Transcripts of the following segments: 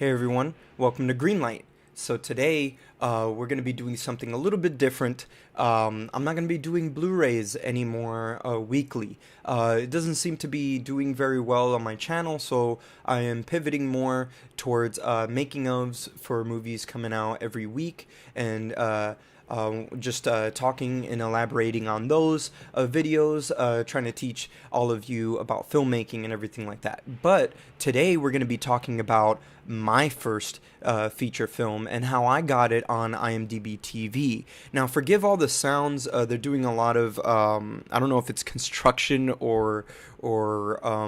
Hey everyone, welcome to Greenlight. So today we're going to be doing something a little bit different. I'm not going to be doing Blu-rays anymore weekly. It doesn't seem to be doing very well on my channel, so I am pivoting more towards making ofs for movies coming out every week and just talking and elaborating on those videos, trying to teach all of you about filmmaking and everything like that. But today we're going to be talking about my first feature film and how I got it on IMDb TV. Now, forgive all the sounds. They're doing a lot of I don't know if it's construction or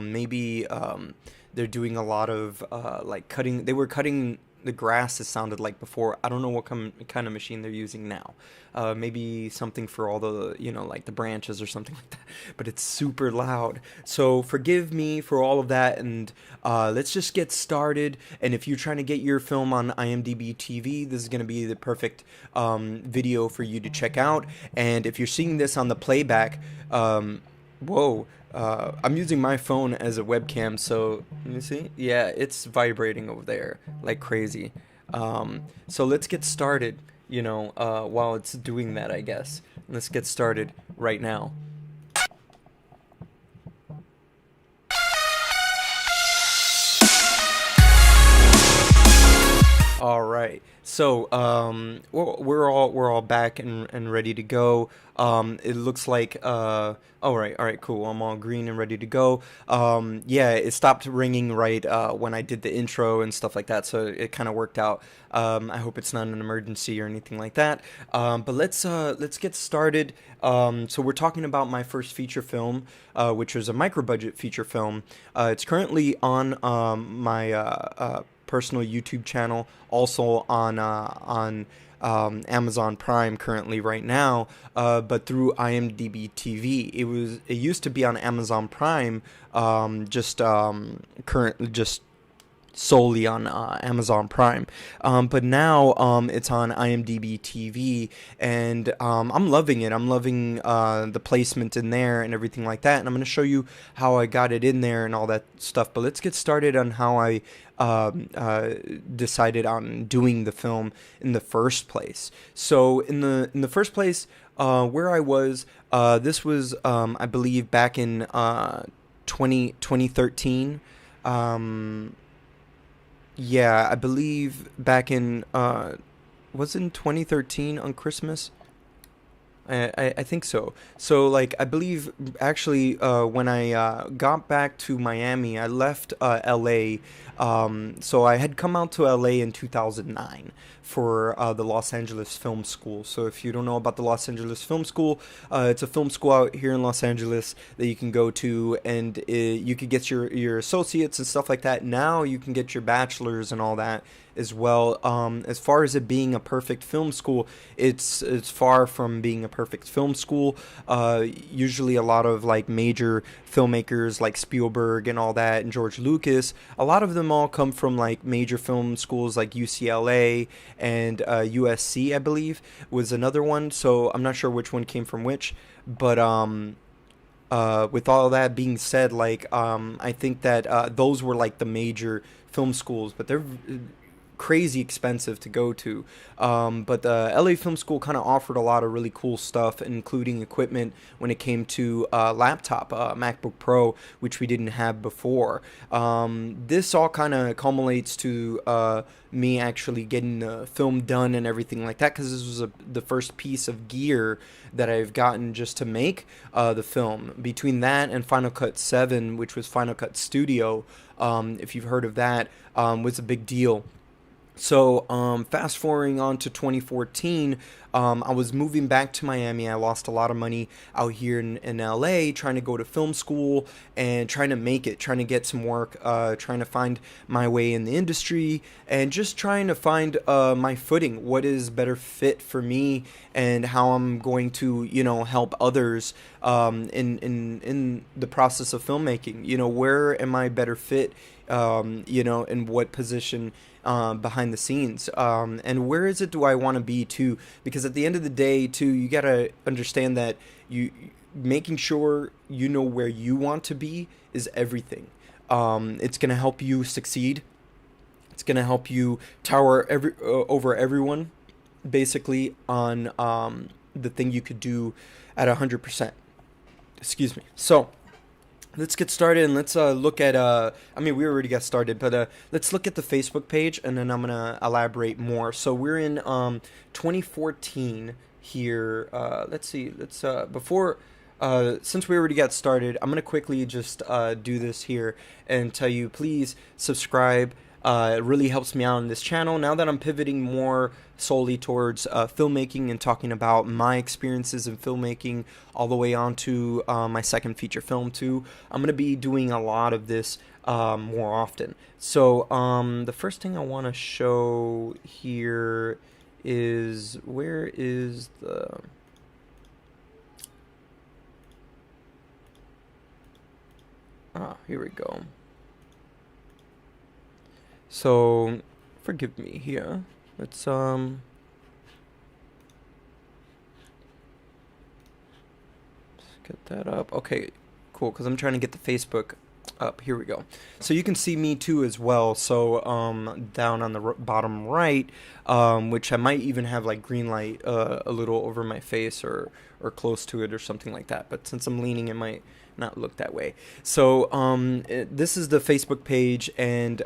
maybe they're doing a lot of like cutting. They were cutting the grass, it sounded like before. I don't know what kind of machine they're using now. Maybe something for all the, like the branches or something like that. But it's super loud. So forgive me for all of that, and let's just get started. And if you're trying to get your film on IMDb TV, this is going to be the perfect video for you to check out. And if you're seeing this on the playback, whoa. I'm using my phone as a webcam, so let me see. Yeah, it's vibrating over there like crazy. So let's get started, while it's doing that, I guess. Let's get started right now. All right. So we're all back and ready to go. It looks like all right, cool. I'm all green and ready to go. Yeah, it stopped ringing right when I did the intro and stuff like that, so it kind of worked out. I hope it's not an emergency or anything like that. But let's get started. So we're talking about my first feature film, which was a micro budget feature film. It's currently on my personal YouTube channel, also on Amazon Prime currently right now, but through IMDb TV. It used to be on Amazon Prime, currently just solely on Amazon Prime, but now it's on IMDb TV, and I'm loving it. I'm loving the placement in there and everything like that, and I'm going to show you how I got it in there and all that stuff. But let's get started on how I decided on doing the film in the first place. So in the first place, where I was, this was I believe back in 2013. Yeah, I believe back in was it in 2013 on Christmas? I think so. So, like, I believe actually when I got back to Miami, I left LA. So I had come out to LA in 2009 for the Los Angeles Film School. So if you don't know about the Los Angeles Film School, it's a film school out here in Los Angeles that you can go to, and you could get your associates and stuff like that. Now you can get your bachelor's and all that as well. As far as it being a perfect film school, it's far from being a perfect film school. Usually a lot of like major filmmakers like Spielberg and all that, and George Lucas, a lot of them all come from like major film schools like UCLA and USC, I believe, was another one. So I'm not sure which one came from which, but with all that being said, like I think that those were like the major film schools, but they're crazy expensive to go to. But the LA Film School kind of offered a lot of really cool stuff, including equipment when it came to laptop, MacBook Pro, which we didn't have before. This all kind of culminates to me actually getting the film done and everything like that, because this was the first piece of gear that I've gotten just to make the film. Between that and Final Cut 7, which was Final Cut Studio, if you've heard of that, was a big deal. So, fast forwarding on to 2014, I was moving back to Miami. I lost a lot of money out here in LA trying to go to film school and trying to make it, trying to get some work, trying to find my way in the industry, and just trying to find my footing. What is better fit for me, and how I'm going to, help others in the process of filmmaking. Where am I better fit, in what position behind the scenes, and where is it do I want to be too? Because at the end of the day too, you gotta understand that you making sure you know where you want to be is everything. It's gonna help you succeed. It's It's gonna help you tower over everyone, basically on the thing you could do at 100%. Excuse me. So let's get started and let's look at I mean, we already got started, but let's look at the Facebook page and then I'm gonna elaborate more. So we're in 2014 here. Let's see. Let's before since we already got started, I'm gonna quickly just do this here and tell you, please subscribe. It really helps me out on this channel. Now that I'm pivoting more solely towards filmmaking and talking about my experiences in filmmaking all the way on to my second feature film too, I'm going to be doing a lot of this more often. So the first thing I want to show here is, where is the... here we go. So, forgive me here. Let's get that up. Okay, cool, because I'm trying to get the Facebook up. Here we go. So you can see me too as well. So down on the bottom right, which I might even have like green light a little over my face or close to it or something like that. But since I'm leaning, it might not look that way. So this is the Facebook page, and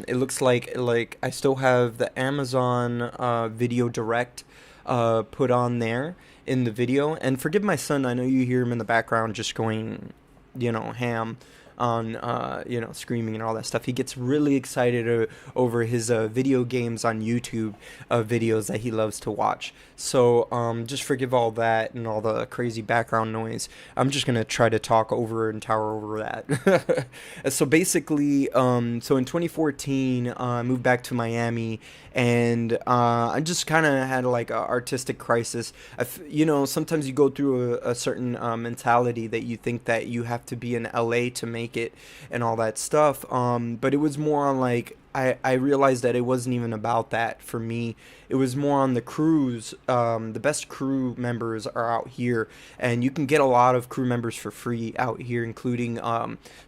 it looks like I still have the Amazon video direct put on there in the video. And forgive my son, I know you hear him in the background just going, ham on screaming and all that stuff. He gets really excited over his video games on YouTube videos that he loves to watch. So just forgive all that and all the crazy background noise. I'm just gonna try to talk over and tower over that. So basically, so in 2014, I moved back to Miami, and I just kind of had like an artistic crisis. Sometimes you go through a certain mentality that you think that you have to be in LA to make it and all that stuff. But it was more on like, I realized that it wasn't even about that for me. It was more on the crews. The best crew members are out here, and you can get a lot of crew members for free out here, including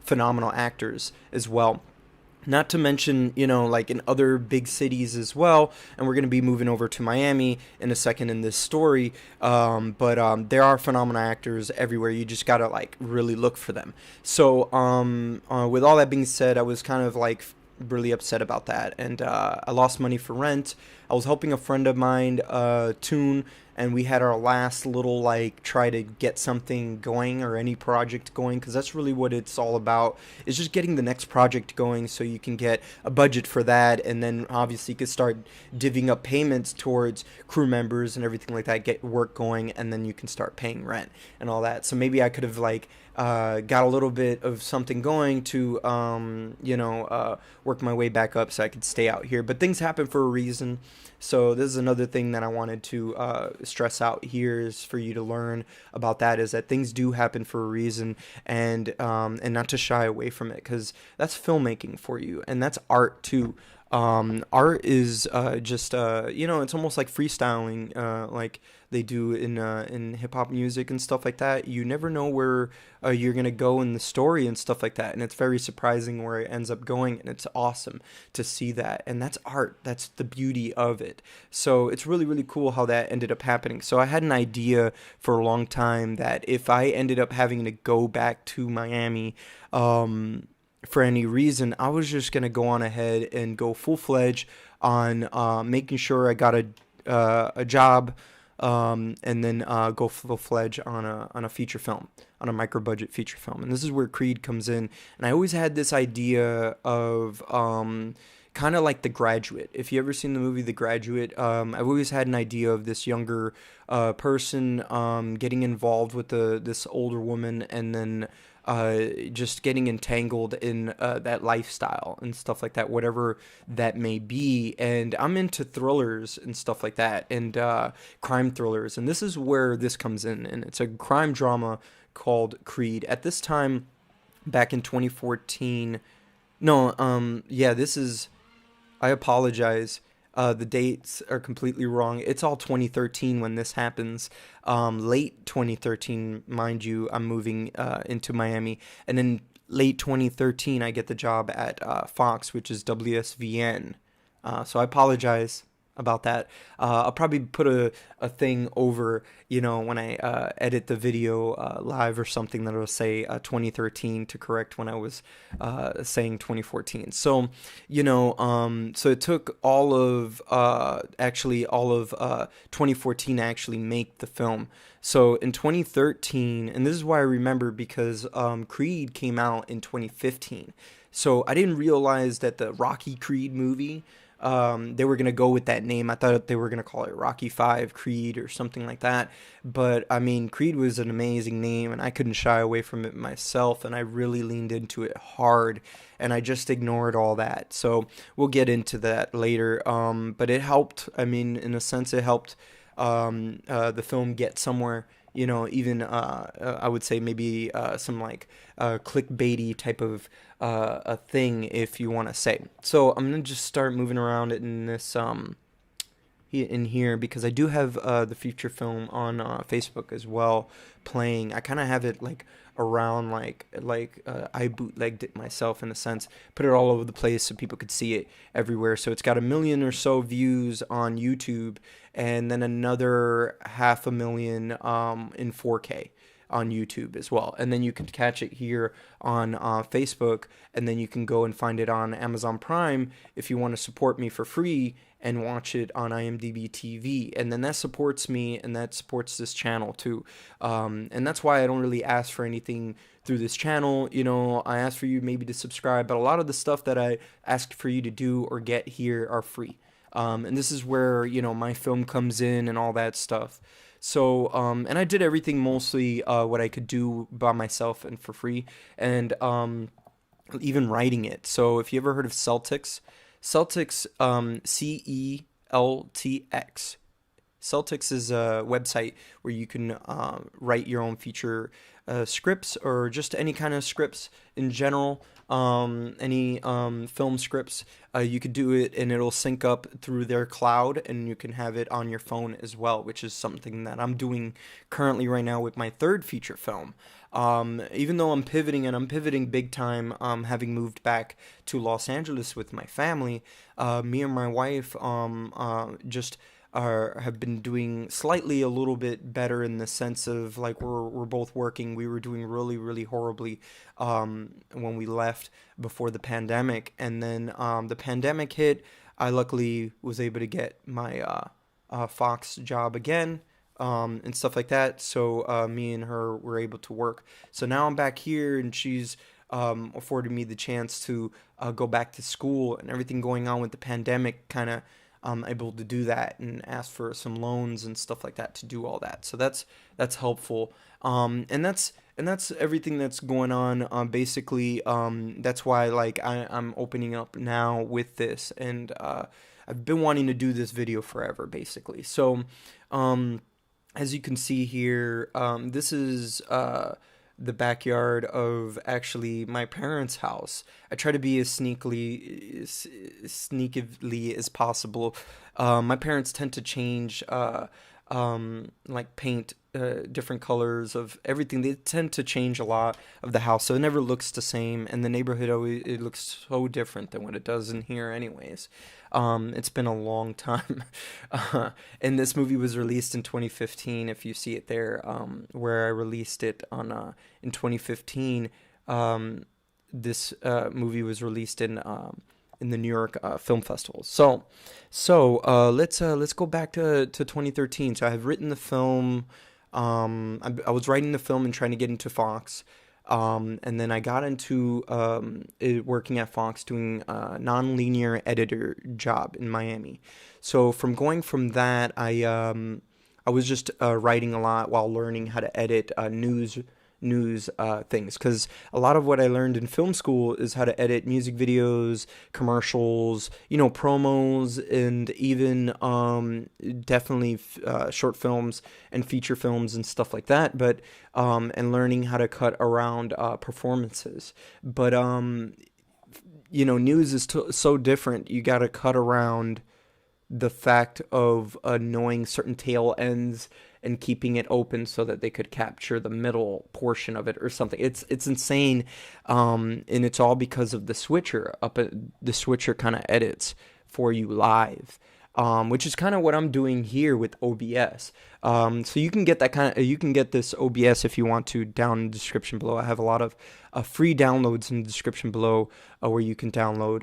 phenomenal actors as well. Not to mention, like in other big cities as well. And we're going to be moving over to Miami in a second in this story. But there are phenomenal actors everywhere. You just got to like really look for them. So with all that being said, I was kind of like really upset about that. And I lost money for rent. I was helping a friend of mine tune, and we had our last little like try to get something going or any project going, because that's really what it's all about, is just getting the next project going so you can get a budget for that, and then obviously you can start divvying up payments towards crew members and everything like that, get work going, and then you can start paying rent and all that. So maybe I could have like got a little bit of something going to work my way back up so I could stay out here. But things happen for a reason. So this is another thing that I wanted to stress out here, is for you to learn about that, is that things do happen for a reason, and not to shy away from it, because that's filmmaking for you, and that's art too. Art is just it's almost like freestyling, like they do in hip hop music and stuff like that. You never know where you're gonna go in the story and stuff like that, and it's very surprising where it ends up going, and it's awesome to see that. And that's art. That's the beauty of it. So it's really, really cool how that ended up happening. So I had an idea for a long time that if I ended up having to go back to Miami, for any reason, I was just gonna go on ahead and go full-fledged on making sure I got a job, and then go full-fledged on a feature film, on a micro-budget feature film. And this is where Creed comes in. And I always had this idea of kind of like The Graduate. If you ever seen the movie The Graduate, I've always had an idea of this younger person getting involved with this older woman, and then just getting entangled in that lifestyle and stuff like that, whatever that may be. And I'm into thrillers and stuff like that, and crime thrillers. And this is where this comes in, and it's a crime drama called Creed. At this time, back in 2014, no, yeah, this is, I apologize. The dates are completely wrong. It's all 2013 when this happens. Late 2013, mind you, I'm moving into Miami. And then late 2013, I get the job at Fox, which is WSVN. So I apologize about that. I'll probably put a thing over, when I edit the video live or something that'll say 2013 to correct when I was saying 2014. So, so it took all of 2014 to actually make the film. So in 2013, and this is why I remember because Creed came out in 2015. So I didn't realize that the Rocky Creed movie, they were gonna go with that name. I thought they were gonna call it Rocky Five Creed or something like that. But I mean, Creed was an amazing name, and I couldn't shy away from it myself. And I really leaned into it hard, and I just ignored all that. So we'll get into that later. But it helped. I mean, in a sense, it helped the film get somewhere. Even I would say maybe some like clickbaity type of a thing, if you want to say. So I'm gonna just start moving around in this in here because I do have the feature film on Facebook as well playing. I kind of have it like around I bootlegged it myself in a sense, put it all over the place so people could see it everywhere. So it's got 1 million or so views on YouTube, and then another 500,000 in 4K on YouTube as well. And then you can catch it here on Facebook, and then you can go and find it on Amazon Prime if you want to support me for free and watch it on Imdb TV. And then that supports me, and that supports this channel too. And that's why I don't really ask for anything through this channel. I ask for you maybe to subscribe, but a lot of the stuff that I ask for you to do or get here are free. And this is where, my film comes in and all that stuff. So, and I did everything mostly what I could do by myself and for free, and even writing it. So if you ever heard of Celtics, Celtx. Celtics is a website where you can write your own feature scripts, or just any kind of scripts in general. Any film scripts, you could do it, and it'll sync up through their cloud, and you can have it on your phone as well, which is something that I'm doing currently right now with my third feature film. Even though I'm pivoting, and I'm pivoting big time, having moved back to Los Angeles with my family, me and my wife just have been doing slightly a little bit better, in the sense of like we're both working. We were doing really, really horribly when we left before the pandemic, and then the pandemic hit. I luckily was able to get my Fox job again, and stuff like that. So me and her were able to work. So now I'm back here, and she's afforded me the chance to go back to school, and everything going on with the pandemic kind of able to do that, and ask for some loans and stuff like that to do all that. So that's helpful. And that's everything that's going on. Basically, that's why I'm opening up now with this, and I've been wanting to do this video forever, basically. So as you can see here, this is the backyard of actually my parents' house. I try to be as sneakily as possible. My parents tend to change, paint different colors of everything. They tend to change a lot of the house, so it never looks the same. And the neighborhood always, it looks so different than what it does in here, anyways. It's been a long time. And this movie was released in 2015. If you see it there, where I released it on in 2015. This movie was released in the New York Film Festival. So let's go back to 2013. So I have written the film. I was writing the film and trying to get into Fox. And then I got into working at Fox, doing a non-linear editor job in Miami. So going from that, I was just writing a lot while learning how to edit news things, because a lot of what I learned in film school is how to edit music videos, commercials, promos, and even definitely short films and feature films and stuff like that, but and learning how to cut around performances. But news is so different. You got to cut around the fact of knowing certain tail ends and keeping it open so that they could capture the middle portion of it or something. It's insane, and it's all because of the switcher. The switcher kind of edits for you live, which is kind of what I'm doing here with OBS. So you can get that kind of you can get this OBS if you want to down in the description below. I have a lot of free downloads in the description below where you can download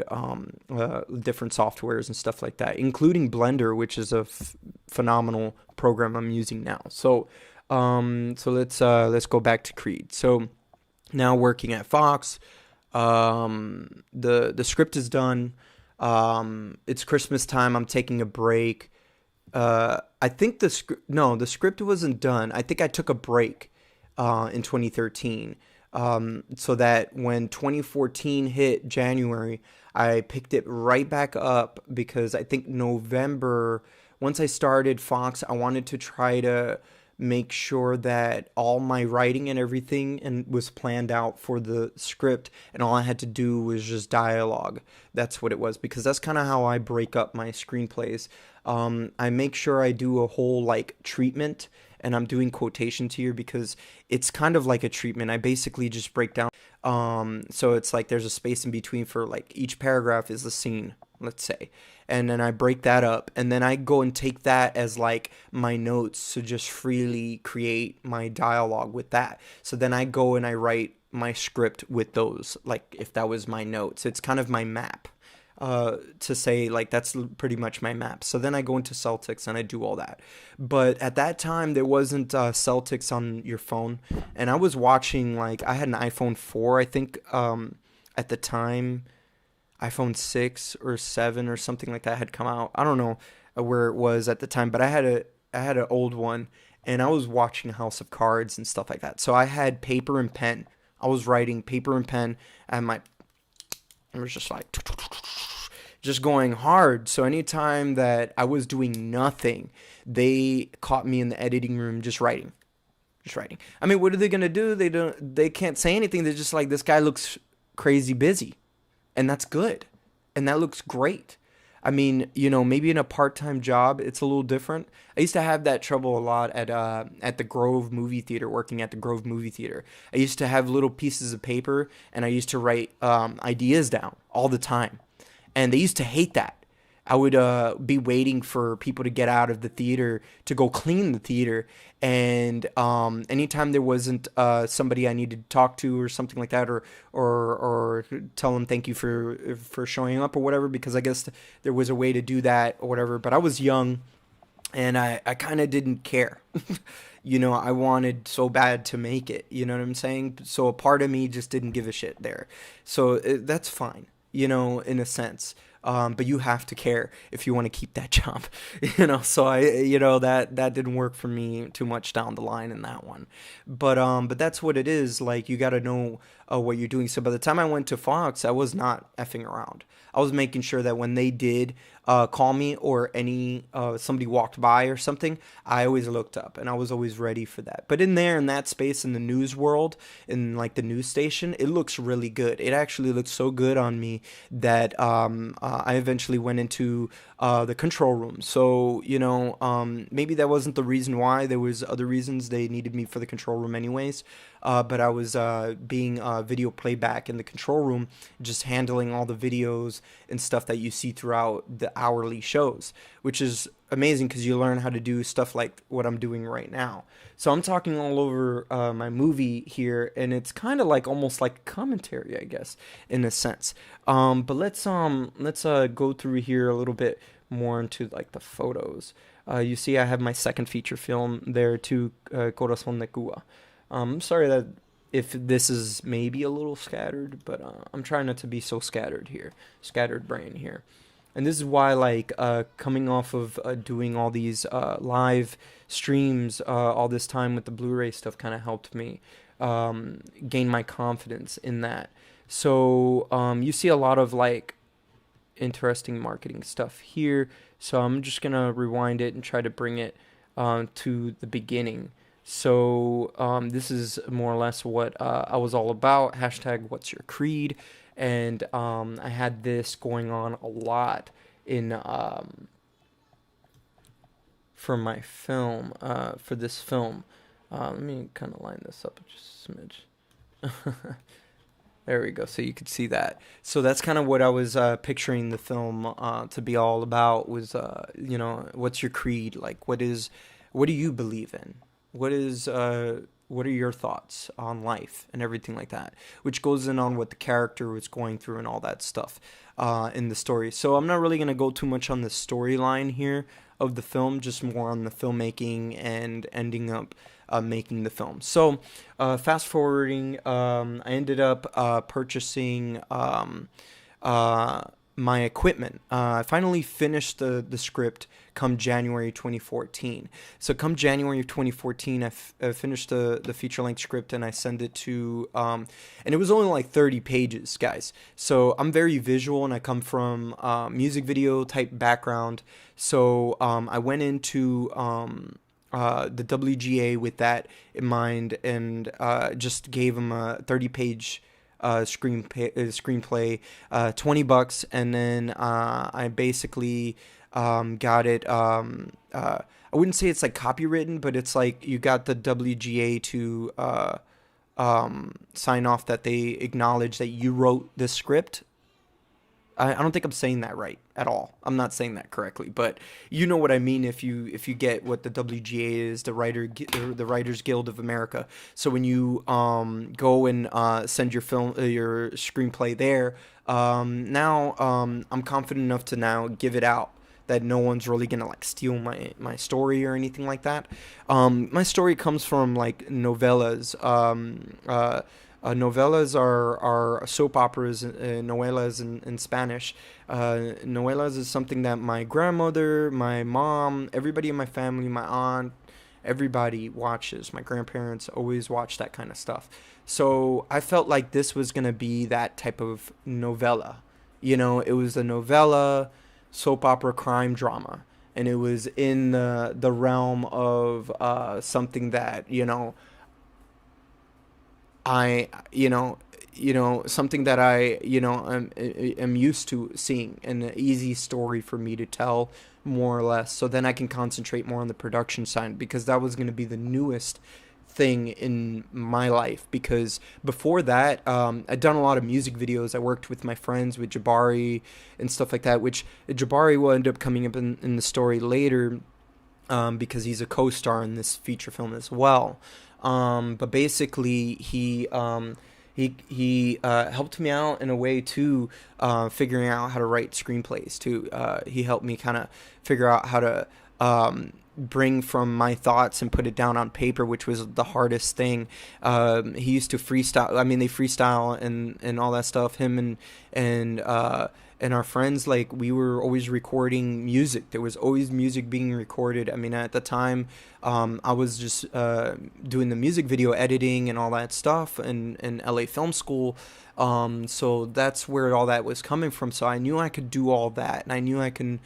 different softwares and stuff like that, including Blender, which is a phenomenal program I'm using now. So let's go back to Creed. So now working at Fox, the script is done. It's Christmas time. I'm taking a break. I think the script wasn't done. I think I took a break in 2013, so that when 2014 hit January, I picked it right back up because I think November, once I started Fox, I wanted to try to make sure that all my writing and everything and was planned out for the script, and all I had to do was just dialogue. That's what it was, because that's kind of how I break up my screenplays. I make sure I do a whole like treatment, and I'm doing quotations here because it's kind of like a treatment. I basically just break down. So it's like there's a space in between for like each paragraph is a scene, let's say. And then I break that up, and then I go and take that as like my notes to just freely create my dialogue with that. So then I go and I write my script with those, like if that was my notes. It's kind of my map, to say like that's pretty much my map. So then I go into Celtics and I do all that. But at that time there wasn't Celtics on your phone, and I was watching, like I had an iPhone 4, I think, at the time. iPhone 6 or 7 or something like that had come out. I don't know where it was at the time, but I had an old one, and I was watching House of Cards and stuff like that. So I had paper and pen. I was writing paper and pen, and I was just like just going hard. So anytime that I was doing nothing, they caught me in the editing room just writing. Just writing. I mean, what are they gonna do? They can't say anything. They're just like, this guy looks crazy busy. And that's good. And that looks great. I mean, maybe in a part-time job, it's a little different. I used to have that trouble a lot at the Grove movie theater, working at the Grove movie theater. I used to have little pieces of paper, and I used to write ideas down all the time. And they used to hate that. I would be waiting for people to get out of the theater to go clean the theater, and anytime there wasn't somebody I needed to talk to or something like that, or tell them thank you for showing up or whatever, because I guess there was a way to do that or whatever. But I was young, and I kind of didn't care. I wanted so bad to make it. You know what I'm saying? So a part of me just didn't give a shit there. So that's fine, in a sense. But you have to care if you want to keep that job, so that didn't work for me too much down the line in that one. But that's what it is. Like, you got to know what you're doing. So by the time I went to Fox, I was not effing around. I was making sure that when they did call me, or somebody walked by or something, I always looked up, and I was always ready for that. But in that space, in the news world, in like the news station, it looks really good. It actually looks so good on me that I eventually went into the control room. So maybe that wasn't the reason why. There was other reasons they needed me for the control room anyways. But I was being video playback in the control room, just handling all the videos and stuff that you see throughout the hourly shows, which is amazing because you learn how to do stuff like what I'm doing right now. So I'm talking all over my movie here, and it's kind of like almost like commentary, I guess, in a sense. But let's go through here a little bit more into like the photos. You see, I have my second feature film there too, Corazón de Cuba. I'm sorry that if this is maybe a little scattered, but I'm trying not to be so scattered brain here. And this is why, like, coming off of doing all these live streams all this time with the Blu-ray stuff kind of helped me gain my confidence in that. So you see a lot of, like, interesting marketing stuff here. So I'm just going to rewind it and try to bring it to the beginning. So this is more or less what I was all about. Hashtag what's your creed? And I had this going on a lot in for my film, for this film. Let me kind of line this up just a smidge. There we go. So you could see that. So that's kind of what I was picturing the film to be all about. Was what's your creed? Like, what do you believe in? What are your thoughts on life and everything like that? Which goes in on what the character was going through and all that stuff in the story. So I'm not really gonna go too much on the storyline here of the film, just more on the filmmaking and ending up making the film. So, fast forwarding, I ended up purchasing uh, my equipment. I finally finished the script come January 2014. So, come January of 2014, I finished the feature length script and I sent it to, and it was only like 30 pages, guys. So, I'm very visual and I come from music video type background. So, I went into the WGA with that in mind, and just gave him a 30-page screenplay, $20, and then I basically got it. I wouldn't say it's like copywritten, but it's like you got the WGA to sign off that they acknowledge that you wrote the script. I don't think I'm saying that right at all. I'm not saying that correctly, but you know what I mean if you get what the WGA is, the Writers Guild of America. So when you go and send your screenplay there, now I'm confident enough to now give it out that no one's really gonna like steal my story or anything like that. My story comes from like novellas. Novellas are soap operas, novelas in Spanish. Novelas is something that my grandmother, my mom, everybody in my family, my aunt, everybody watches. My grandparents always watch that kind of stuff. So I felt like this was going to be that type of novella. It was a novella, soap opera, crime drama. And it was in the realm of something that, I something that I am used to seeing, and an easy story for me to tell, more or less. So then I can concentrate more on the production side, because that was going to be the newest thing in my life. Because before that, I'd done a lot of music videos. I worked with my friends, with Jabari and stuff like that, which Jabari will end up coming up in the story later, because he's a co-star in this feature film as well. But basically, he helped me out in a way too, figuring out how to write screenplays too. He helped me kind of figure out how to bring from my thoughts and put it down on paper, which was the hardest thing. He used to freestyle. I mean, they freestyle and all that stuff. Him and our friends, like, we were always recording music. There was always music being recorded. I mean, at the time, I was just doing the music video editing and all that stuff in LA Film School. So that's where all that was coming from. So I knew I could do all that, and I knew I can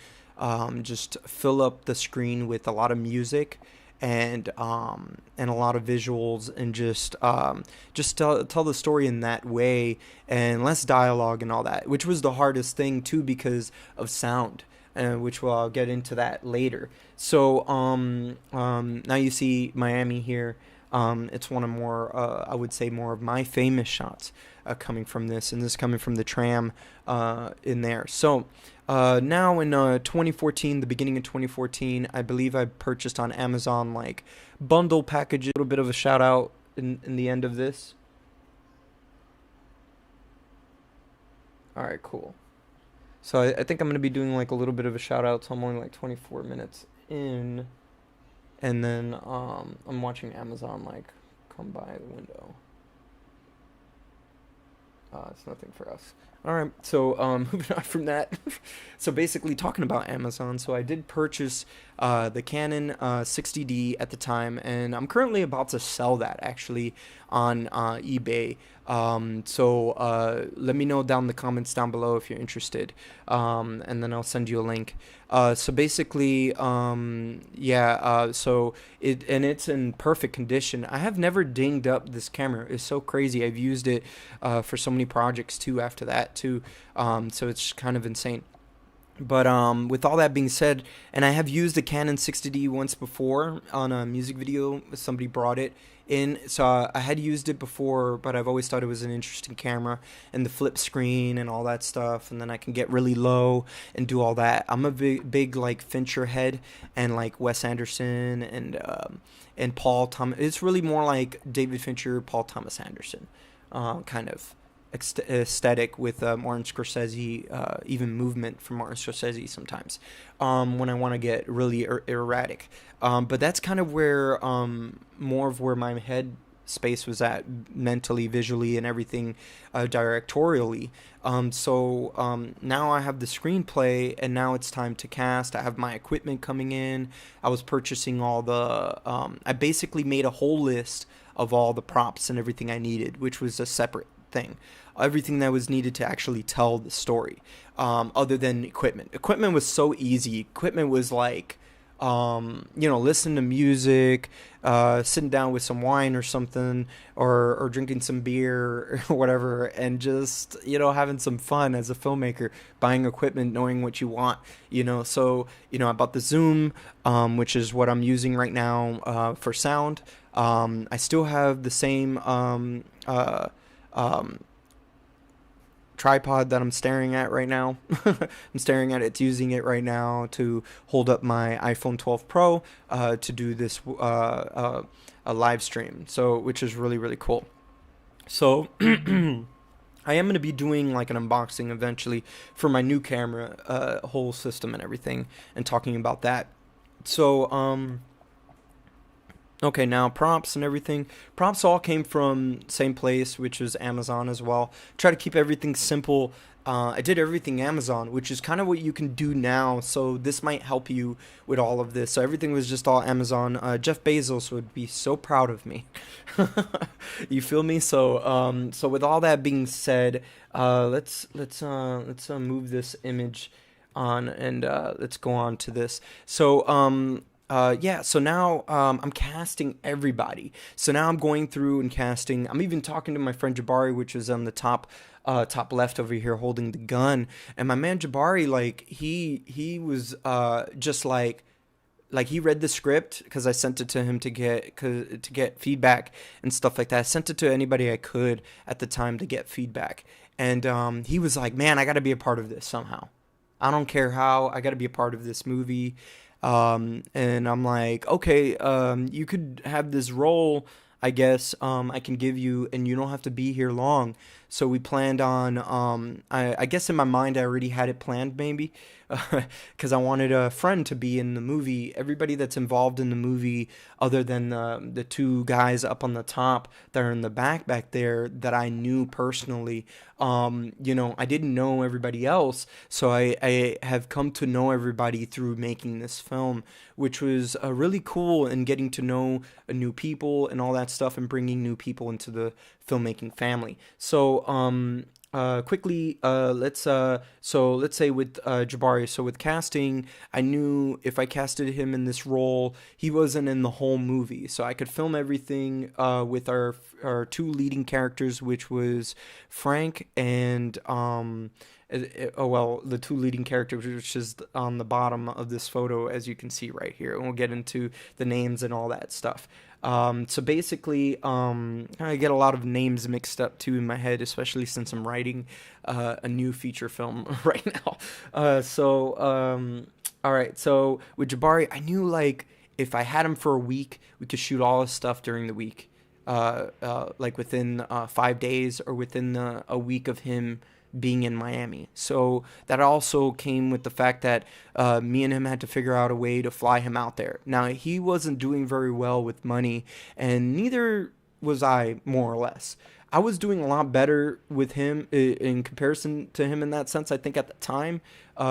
just fill up the screen with a lot of music and a lot of visuals, and just tell the story in that way, and less dialogue and all that, which was the hardest thing too, because of sound, which I'll get into that later. So now you see Miami here. It's one of more, I would say, more of my famous shots coming from this, and this coming from the tram in there. So now in 2014, the beginning of 2014, I believe I purchased on Amazon like bundle packages. A little bit of a shout out in the end of this. All right, cool. So I think I'm gonna be doing like a little bit of a shout out. So I'm only like 24 minutes in, and then I'm watching Amazon like come by the window. It's nothing for us. All right, so moving on from that. So basically, talking about Amazon. So I did purchase the Canon 60D at the time, and I'm currently about to sell that actually on eBay. So let me know down in the comments down below if you're interested, and then I'll send you a link. So basically, yeah. It's in perfect condition. I have never dinged up this camera. It's so crazy. I've used it for so many projects too after that too. So it's kind of insane. But with all that being said, and I have used a Canon 60D once before on a music video. Somebody brought it in, so I had used it before, but I've always thought it was an interesting camera, and the flip screen and all that stuff. And then I can get really low and do all that. I'm a big like Fincher head, and like Wes Anderson and Paul Thomas. It's really more like David Fincher, Paul Thomas Anderson, kind of aesthetic with Martin Scorsese, even movement from Martin Scorsese sometimes, when I want to get really erratic. But that's kind of where more of where my head space was at mentally, visually, and everything, directorially. So now I have the screenplay, and now it's time to cast. I have my equipment coming in. I was purchasing all the. I basically made a whole list of all the props and everything I needed, which was a separate thing. Everything that was needed to actually tell the story, other than equipment. Equipment was so easy. Equipment was like, listening to music, sitting down with some wine or something, or drinking some beer or whatever, and just, having some fun as a filmmaker, buying equipment, knowing what you want, So, I bought the Zoom, which is what I'm using right now for sound. I still have the same um, tripod that I'm staring at right now. I'm staring at it, using it right now to hold up my iPhone 12 Pro to do this a live stream. So, which is really, really cool. So, I am going to be doing like an unboxing eventually for my new camera, whole system and everything, and talking about that. So, okay, now props and everything. Props all came from same place, which was Amazon as well. Try to keep everything simple. I did everything Amazon, which is kind of what you can do now. So this might help you with all of this. So everything was just all Amazon. Jeff Bezos would be so proud of me. You feel me? So with all that being said, let's move this image on, and let's go on to this. So now I'm casting everybody. So now I'm going through and casting. I'm even talking to my friend Jabari, which is on the top left over here, holding the gun. And my man Jabari, like he was just like he read the script, because I sent it to him to get feedback and stuff like that. I sent it to anybody I could at the time to get feedback, and he was like, "Man, I got to be a part of this somehow. I don't care how. I got to be a part of this movie." And I'm like, okay, you could have this role, I guess, I can give you, and you don't have to be here long. So we planned on, I guess in my mind I already had it planned, maybe, because I wanted a friend to be in the movie. Everybody that's involved in the movie, other than the two guys up on the top that are in the back there that I knew personally. I didn't know everybody else, so I have come to know everybody through making this film, which was really cool, and getting to know new people and all that stuff, and bringing new people into the filmmaking family. So quickly, let's say with Jabari. So with casting, I knew if I casted him in this role, he wasn't in the whole movie, so I could film everything with our two leading characters, which was Frank and the two leading characters, which is on the bottom of this photo, as you can see right here, and we'll get into the names and all that stuff. So basically, I get a lot of names mixed up too in my head, especially since I'm writing a new feature film right now. All right. So with Jabari, I knew like if I had him for a week, we could shoot all his stuff during the week, like within 5 days, or within a week of him being in Miami. So that also came with the fact that me and him had to figure out a way to fly him out there. Now, he wasn't doing very well with money, and neither was I, more or less. I was doing a lot better with him in comparison to him in that sense, I think, at the time,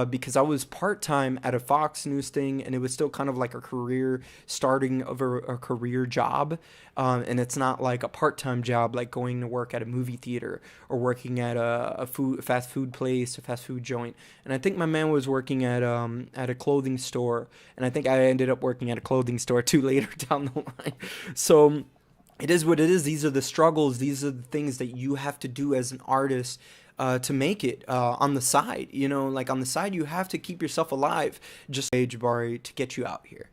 because I was part-time at a Fox News thing, and it was still kind of like a career, starting of a career job, and it's not like a part-time job like going to work at a movie theater or working at a fast food place, a fast food joint. And I think my man was working at a clothing store, and I think I ended up working at a clothing store too later down the line. So it is what it is. These are the struggles. These are the things that you have to do as an artist, to make it on the side. You know, like on the side, you have to keep yourself alive. Just Jabari to get you out here.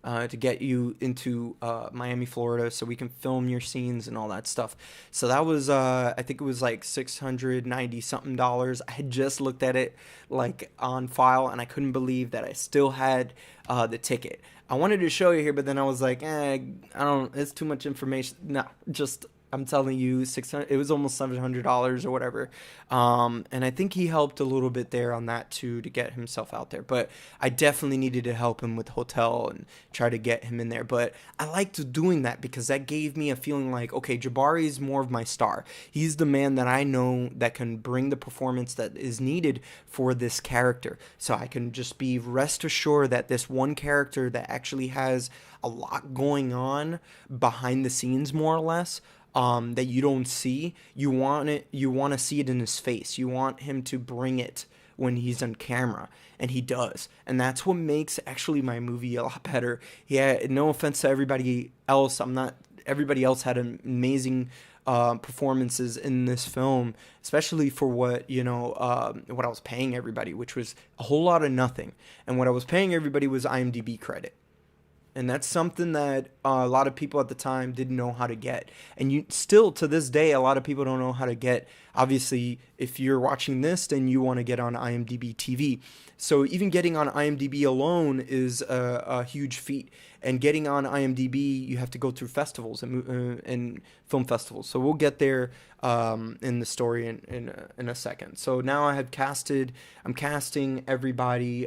To get you into Miami, Florida, so we can film your scenes and all that stuff. So that was, I think it was like $690 something. I had just looked at it like on file, and I couldn't believe that I still had the ticket. I wanted to show you here, but then I was like, I don't. It's too much information. No, just I'm telling you, 600. It was almost $700 or whatever. And I think he helped a little bit there on that too to get himself out there. But I definitely needed to help him with hotel and try to get him in there. But I liked doing that because that gave me a feeling like, okay, Jabari is more of my star. He's the man that I know that can bring the performance that is needed for this character. So I can just be rest assured that this one character that actually has a lot going on behind the scenes, more or less, that you don't see. You want it. You want to see it in his face. You want him to bring it when he's on camera, and he does. And that's what makes actually my movie a lot better. Yeah, no offense to everybody else. I'm not. Everybody else had amazing performances in this film, especially for what what I was paying everybody, which was a whole lot of nothing. And what I was paying everybody was IMDb credit. And that's something that a lot of people at the time didn't know how to get. And you still, to this day, a lot of people don't know how to get. Obviously, if you're watching this, then you want to get on IMDb TV. So even getting on IMDb alone is a huge feat. And getting on IMDb, you have to go through festivals and film festivals. So we'll get there in the story in a second. So now I'm casting everybody.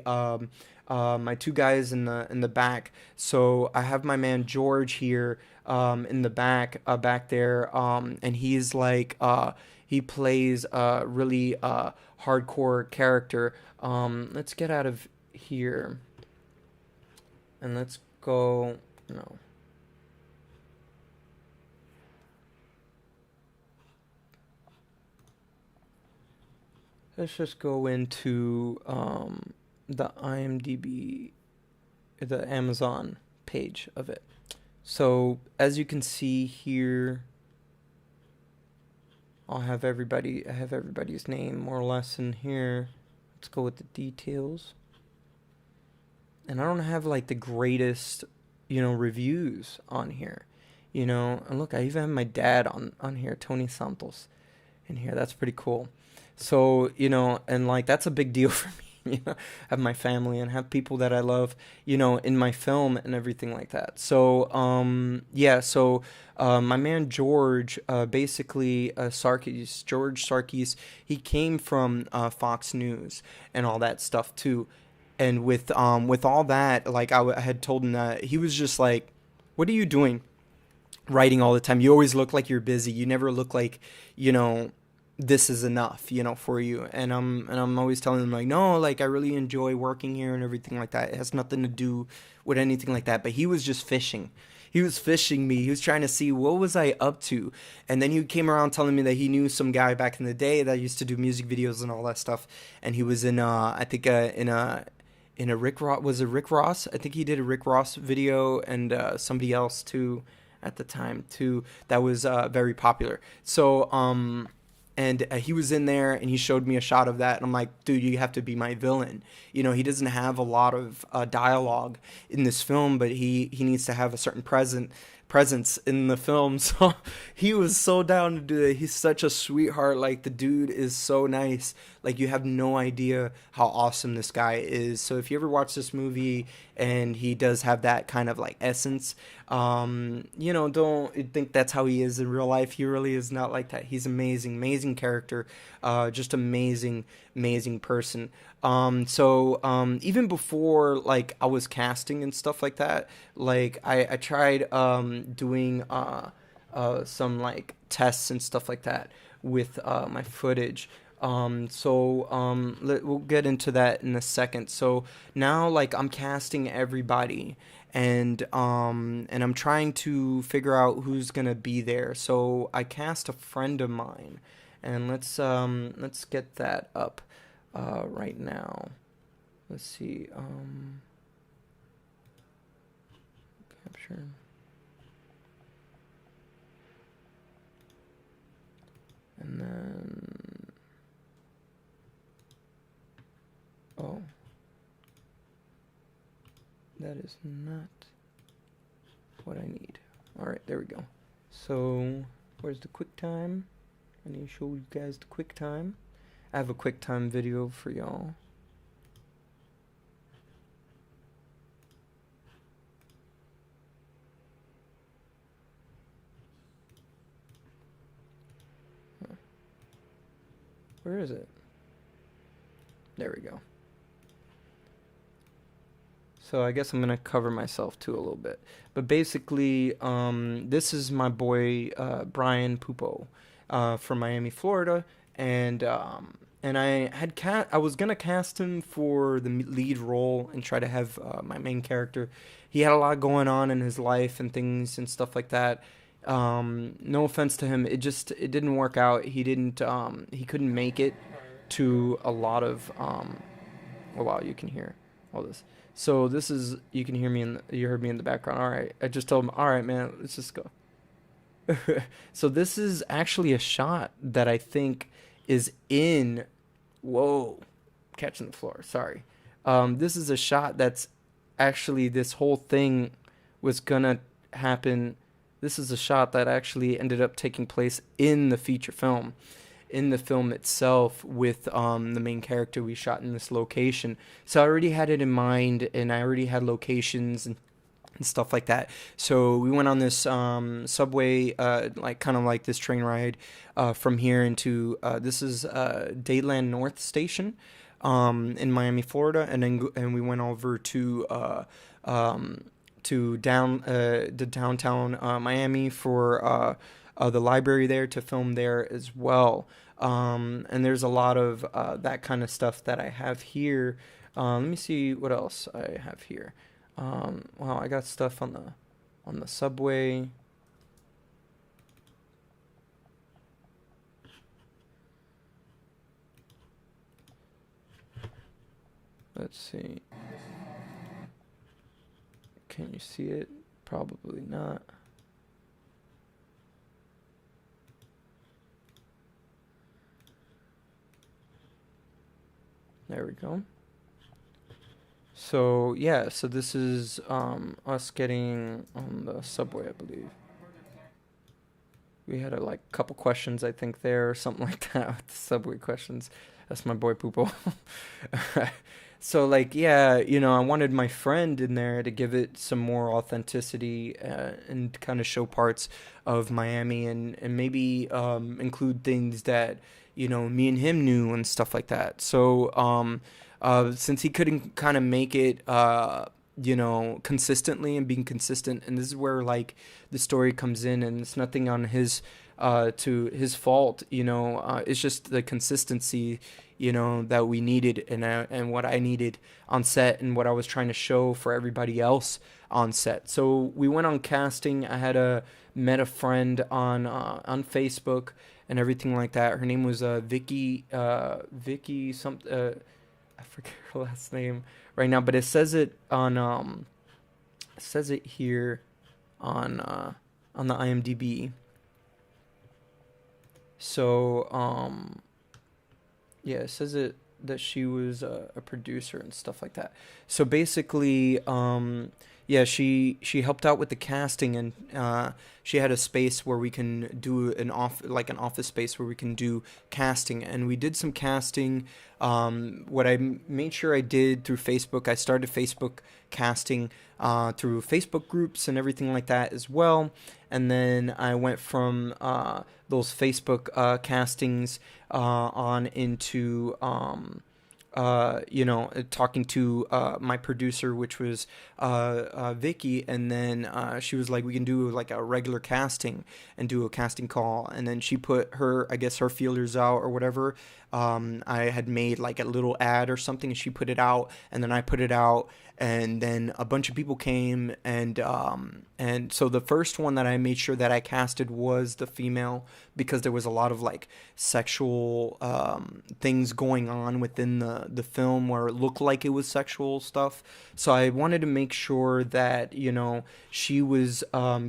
My two guys in the back. So I have my man George here in the back there, and he's like he plays a really hardcore character. Let's get out of here and let's go. No. Let's just go into the IMDb, the Amazon page of it. So as you can see here, I have everybody's name more or less in here. Let's go with the details. And I don't have like the greatest, reviews on here. And look, I even have my dad on here, Tony Santos, in here. That's pretty cool. So, and like that's a big deal for me. Have my family and have people that I love, in my film and everything like that. So, my man George, basically, George Sarkis, he came from Fox News and all that stuff too. And with all that, like I had told him that he was just like, "What are you doing? Writing all the time? You always look like you're busy. You never look like, this is enough, for you." And I'm always telling them like, no, like I really enjoy working here and everything like that. It has nothing to do with anything like that. But he was just fishing. He was fishing me. He was trying to see what was I up to. And then he came around telling me that he knew some guy back in the day that used to do music videos and all that stuff. And he was in I think in a Rick Ross, was it Rick Ross? I think he did a Rick Ross video and somebody else too at the time too that was very popular. So and he was in there and he showed me a shot of that and I'm like, dude, you have to be my villain. He doesn't have a lot of dialogue in this film, but he needs to have a certain presence in the film. So he was so down to do it. He's such a sweetheart. Like the dude is so nice. Like you have no idea how awesome this guy is. So if you ever watch this movie and he does have that kind of like essence, don't think that's how he is in real life. He really is not like that. He's amazing character, just amazing person. Even before like I was casting and stuff like that, like I tried doing some like tests and stuff like that with my footage. We'll get into that in a second. So now like I'm casting everybody and I'm trying to figure out who's gonna be there. So I cast a friend of mine, and let's get that up right now. Let's see. Capture. And then Oh, that is not what I need. All right, there we go. So, where's the QuickTime? I need to show you guys the QuickTime. I have a QuickTime video for y'all. Where is it? There we go. So I guess I'm gonna cover myself too a little bit, but basically, this is my boy Brian Pupo from Miami, Florida, and I was gonna cast him for the lead role and try to have my main character. He had a lot going on in his life and things and stuff like that. No offense to him, it didn't work out. He couldn't make it to a lot of oh wow, you can hear all this. So this is you can hear me you heard me in the background. All right, I just told him, all right, man, let's just go. So this is actually a shot that I think is in. Whoa, catching the floor. Sorry. This is a shot that's actually this whole thing was gonna happen. This is a shot that actually ended up taking place in the feature film, in the film itself with the main character we shot in this location. So I already had it in mind, and I already had locations and stuff like that. So we went on this subway, like kind of like this train ride from here into this is Dayland North Station in Miami, Florida, and we went over to the downtown Miami for the library there to film there as well. And there's a lot of that kind of stuff that I have here. Let me see what else I have here. Wow, I got stuff on the subway. Let's see. Can you see it? Probably not. There we go. So yeah, so this is us getting on the subway, I believe. We had a like couple questions, I think, there or something like that with the subway questions. That's my boy Poopo. So like yeah, I wanted my friend in there to give it some more authenticity and kind of show parts of Miami and maybe include things that me and him knew and stuff like that. So since he couldn't kind of make it consistently and being consistent, and this is where like the story comes in, and it's nothing on his to his fault. It's just the consistency that we needed, and what I needed on set, and what I was trying to show for everybody else on set. So we went on casting. I had met a friend on Facebook and everything like that. Her name was Vicky some I forget her last name right now, but it says it on it says it here on the IMDb. So yeah, it says it that she was a producer and stuff like that. So basically, yeah, she helped out with the casting, and she had a space where we can do an office space where we can do casting, and we did some casting. What I made sure I did through Facebook, I started Facebook casting through Facebook groups and everything like that as well, and then I went from those Facebook castings on into talking to my producer, which was Vicky, and then she was like, we can do like a regular casting and do a casting call, and then she put I guess her feelers out or whatever. I had made like a little ad or something, and she put it out, and then I put it out, and then a bunch of people came, and so the first one that I made sure that I casted was the female, because there was a lot of like sexual things going on within the film where it looked like it was sexual stuff. So I wanted to make sure that, you know, she was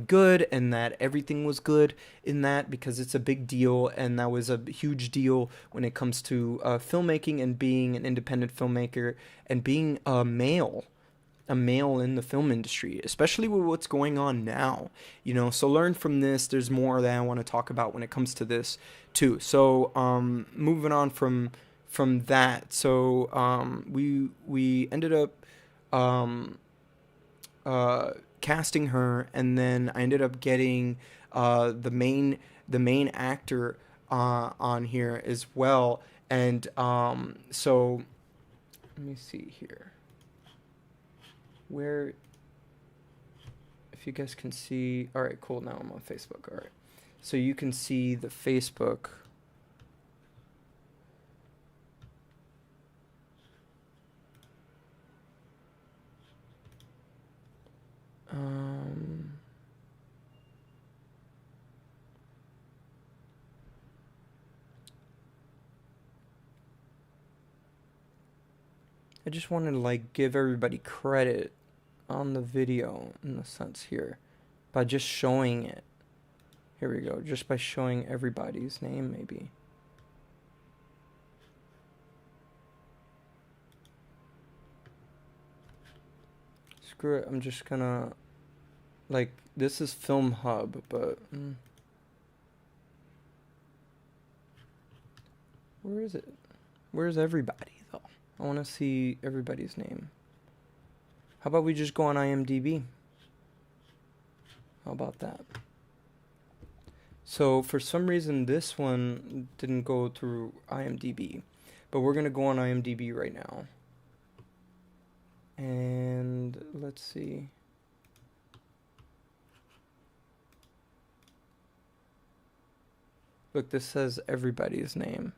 good and that everything was good in that, because it's a big deal, and that was a huge deal when it comes to filmmaking and being an independent filmmaker and being a male in the film industry, especially with what's going on now, you know. So learn from this. There's more that I want to talk about when it comes to this too. So moving on from that. So we ended up um, casting her, and then I ended up getting the main actor on here as well. And so let me see here. Where, if you guys can see, all right, cool. Now I'm on Facebook. All right, so you can see the Facebook. Um, I just wanted to like give everybody credit on the video in the sense here by just showing it. Here we go. Just by showing everybody's name, maybe. Screw it. I'm just gonna, like, this is Film Hub, but where is it? Where's everybody though? I want to see everybody's name. How about we just go on IMDb? How about that? So for some reason this one didn't go through IMDb, but we're gonna go on IMDb right now. And let's see. Look, this says everybody's name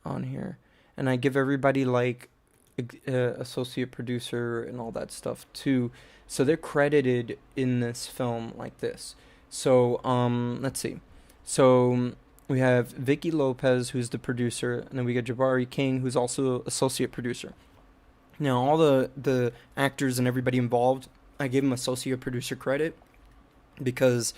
on here, and I give everybody like associate producer and all that stuff too, so they're credited in this film like this. So let's see. So we have Vicky Lopez, who's the producer, and then we got Jabari King, who's also associate producer. Now all the actors and everybody involved, I gave them associate producer credit because,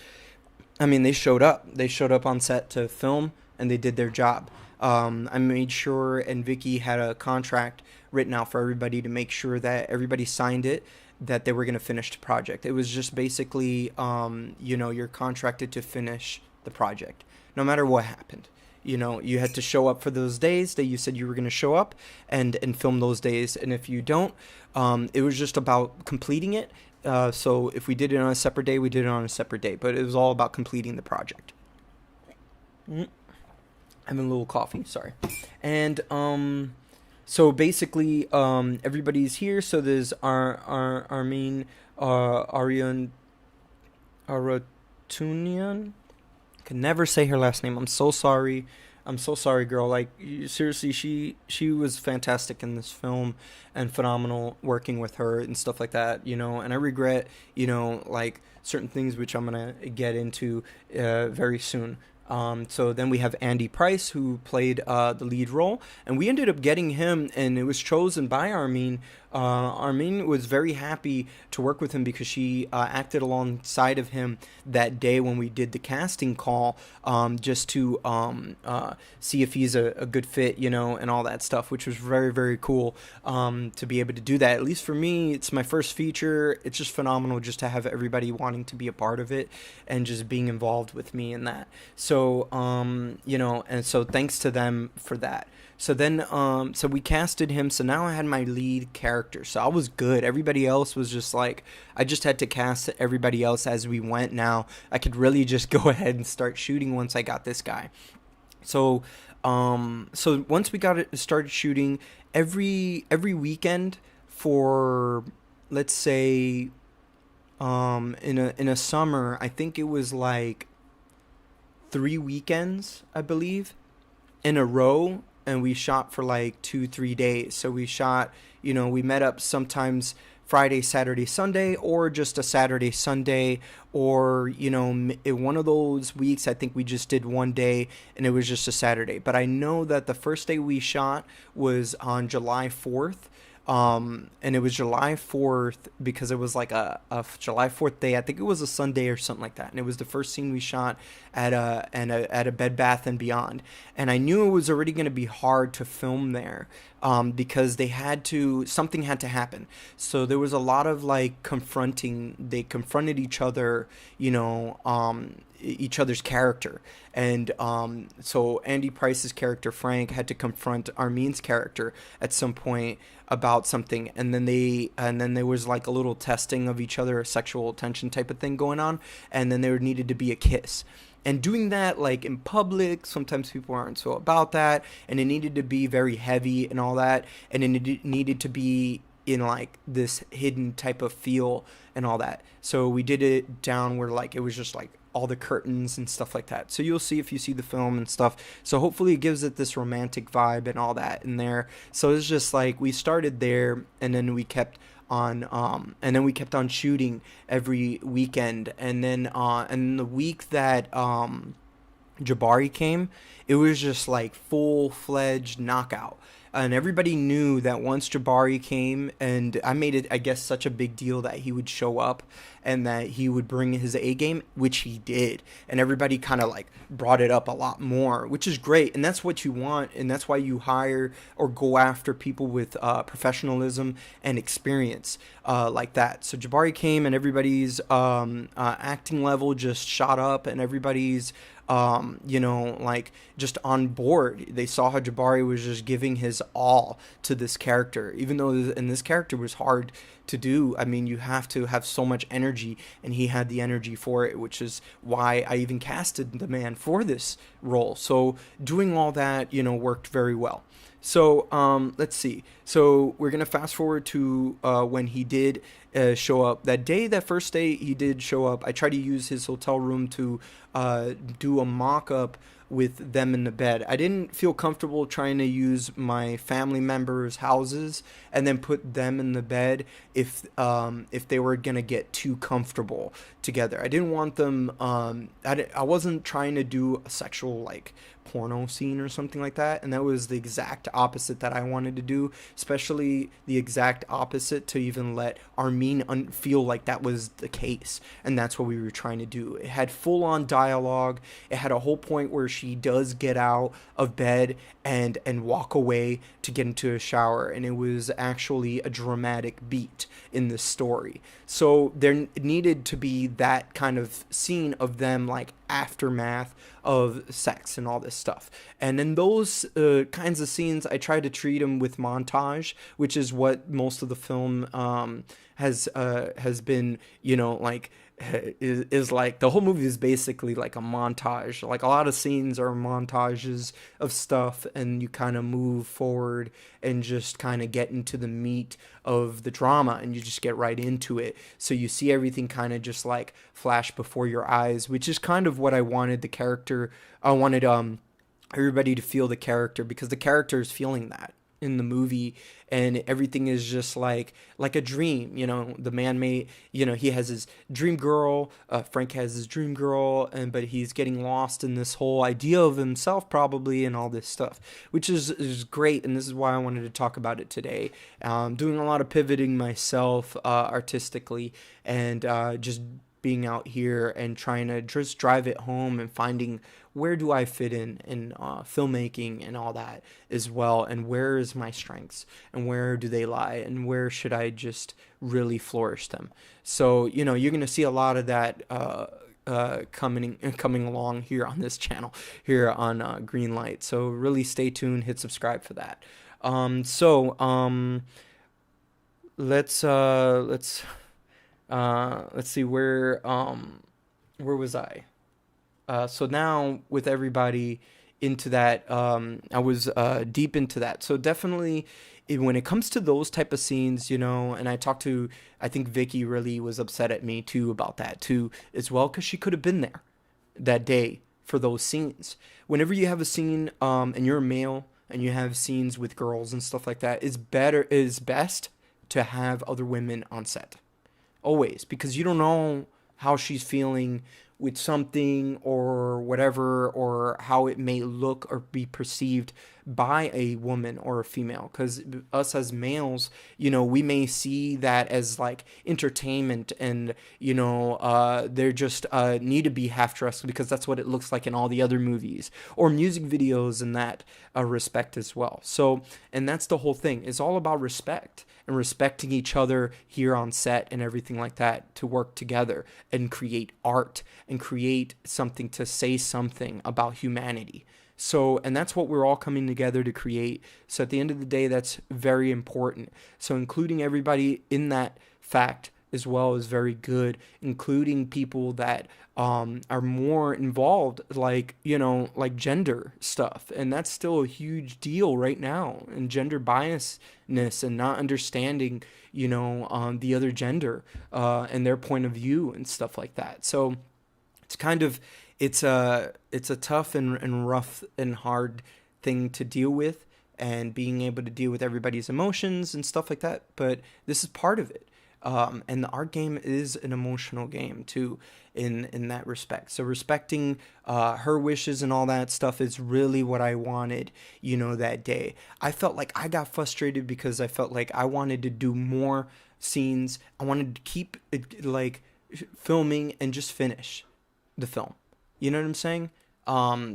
I mean, they showed up. They showed up on set to film, and they did their job. I made sure, and Vicky had a contract written out for everybody to make sure that everybody signed it, that they were going to finish the project. It was just basically, you know, you're contracted to finish the project, no matter what happened. You know, you had to show up for those days that you said you were going to show up and film those days. And if you don't, it was just about completing it. So if we did it on a separate day, we did it on a separate day. But it was all about completing the project. Having a little coffee, sorry. And so basically, everybody's here. So there's our main Aryan Aratunian. Can never say her last name. I'm so sorry. I'm so sorry, girl. Like, seriously, she was fantastic in this film and phenomenal working with her and stuff like that, you know. And I regret, you know, like certain things which I'm gonna get into very soon. So then we have Andy Price, who played the lead role, and we ended up getting him, and it was chosen by Armin. Armin was very happy to work with him because she acted alongside of him that day when we did the casting call, just to see if he's a good fit, you know, and all that stuff, which was very, very cool to be able to do that. At least for me, it's my first feature. It's just phenomenal just to have everybody wanting to be a part of it and just being involved with me in that. So, you know, and so thanks to them for that. So then, so we casted him. So now I had my lead character. So I was good. Everybody else was just like, I just had to cast everybody else as we went. Now I could really just go ahead and start shooting once I got this guy. So, so once we got it started shooting, every weekend for, let's say, in a summer, I think it was like 3 weekends, I believe, in a row. and we shot for like 2 3 days. So we shot, we met up sometimes Friday, Saturday, Sunday, or just a Saturday, Sunday, or in one of those weeks I think we just did one day and it was just a Saturday. But I know that the first day we shot was on July 4th. And it was July 4th because it was like a July 4th day. I think it was a Sunday or something like that. And it was the first scene we shot at a Bed Bath and Beyond. And I knew it was already going to be hard to film there, because something had to happen. So there was a lot of like they confronted each other, each other's character. And so Andy Price's character Frank had to confront Armin's character at some point about something, and then there was like a little testing of each other, a sexual tension type of thing going on, and then there needed to be a kiss. And doing that like in public, sometimes people aren't so about that, and it needed to be very heavy and all that, and it needed to be in like this hidden type of feel and all that. So we did it down where like it was just like all the curtains and stuff like that. So you'll see if you see the film and stuff. So hopefully it gives it this romantic vibe and all that in there. So it's just like we started there, and then we kept on shooting every weekend. And the week that Jabari came, it was just like full-fledged knockout. And everybody knew that once Jabari came, and I made it, I guess, such a big deal that he would show up and that he would bring his A game, which he did. And everybody kind of like brought it up a lot more, which is great. And that's what you want. And that's why you hire or go after people with professionalism and experience like that. So Jabari came, and everybody's acting level just shot up, and everybody's like just on board. They saw how Jabari was just giving his all to this character, even though this character was hard to do. I mean, you have to have so much energy, and he had the energy for it, which is why I even casted the man for this role. So doing all that, worked very well. So let's see. So we're gonna fast forward to when he did show up. That first day he did show up, I tried to use his hotel room to do a mock-up with them in the bed. I didn't feel comfortable trying to use my family members' houses and then put them in the bed if they were gonna get too comfortable together. I didn't want them. I wasn't trying to do a sexual like porno scene or something like that, and that was the exact opposite that I wanted to do, especially the exact opposite to even let Armin feel like that was the case. And that's what we were trying to do. It had full-on dialogue. It had a whole point where she does get out of bed and walk away to get into a shower, and it was actually a dramatic beat in this story. So there needed to be that kind of scene of them like aftermath of sex and all this stuff. And in those kinds of scenes, I try to treat them with montage, which is what most of the film has been, like is like the whole movie is basically like a montage. Like a lot of scenes are montages of stuff, and you kind of move forward and just kind of get into the meat of the drama, and you just get right into it. So you see everything kind of just like flash before your eyes, which is kind of what I wanted everybody to feel the character, because the character is feeling that in the movie, and everything is just like a dream. The man he has his dream girl, Frank has his dream girl, but he's getting lost in this whole idea of himself probably, and all this stuff, which is great. And this is why I wanted to talk about it today. Doing a lot of pivoting myself artistically, and just being out here and trying to just drive it home and finding where do I fit in filmmaking and all that as well, and where is my strengths and where do they lie, and where should I just really flourish them. So you're gonna see a lot of that coming along here on this channel here on Greenlight. So really stay tuned, hit subscribe for that. Let's see, where was I? So now with everybody into that, I was deep into that. So definitely when it comes to those type of scenes, and I think Vicky really was upset at me too about that too as well, because she could have been there that day for those scenes. Whenever you have a scene and you're a male and you have scenes with girls and stuff like that, is best to have other women on set. Always, because you don't know how she's feeling with something or whatever, or how it may look or be perceived by a woman or a female. Because us as males, we may see that as like entertainment, and they're just need to be half dressed because that's what it looks like in all the other movies or music videos in that respect as well. So, and that's the whole thing. It's all about respect and respecting each other here on set and everything like that, to work together and create art and create something to say something about humanity. So, and that's what we're all coming together to create. So at the end of the day, that's very important. So including everybody in that fact as well is very good, including people that are more involved, like, like gender stuff. And that's still a huge deal right now, and gender biasness and not understanding, the other gender and their point of view and stuff like that. So it's kind of, it's a tough and rough and hard thing to deal with, and being able to deal with everybody's emotions and stuff like that. But this is part of it. And the art game is an emotional game too, in that respect. So respecting her wishes and all that stuff is really what I wanted, that day. I felt like I got frustrated because I felt like I wanted to do more scenes. I wanted to keep like filming and just finish the film. You know what I'm saying?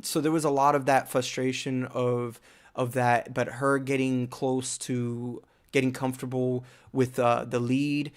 So there was a lot of that frustration of that, but her getting close to getting comfortable with the lead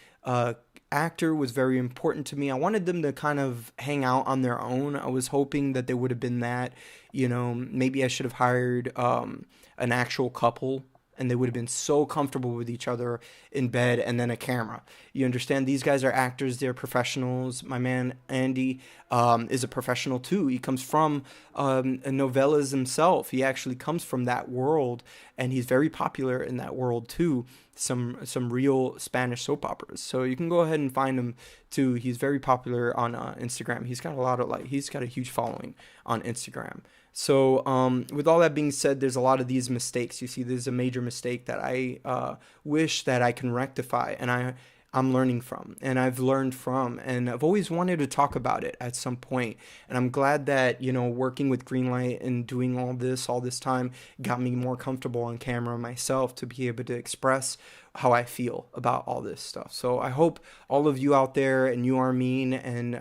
actor was very important to me. I wanted them to kind of hang out on their own. I was hoping that they would have been that, maybe I should have hired an actual couple, and they would have been so comfortable with each other in bed, and then a camera. You understand? These guys are actors. They're professionals. My man, Andy, is a professional too. He comes from novellas himself. He actually comes from that world, and he's very popular in that world too. Some real Spanish soap operas. So you can go ahead and find him too. He's very popular on Instagram. He's got he's got a huge following on Instagram. So with all that being said, there's a lot of these mistakes. You see, there's a major mistake that I wish that I can rectify, and I'm learning from, and I've learned from, and I've always wanted to talk about it at some point. And I'm glad that, working with Greenlight and doing all this time got me more comfortable on camera myself to be able to express how I feel about all this stuff. So I hope all of you out there, and you, Armin, and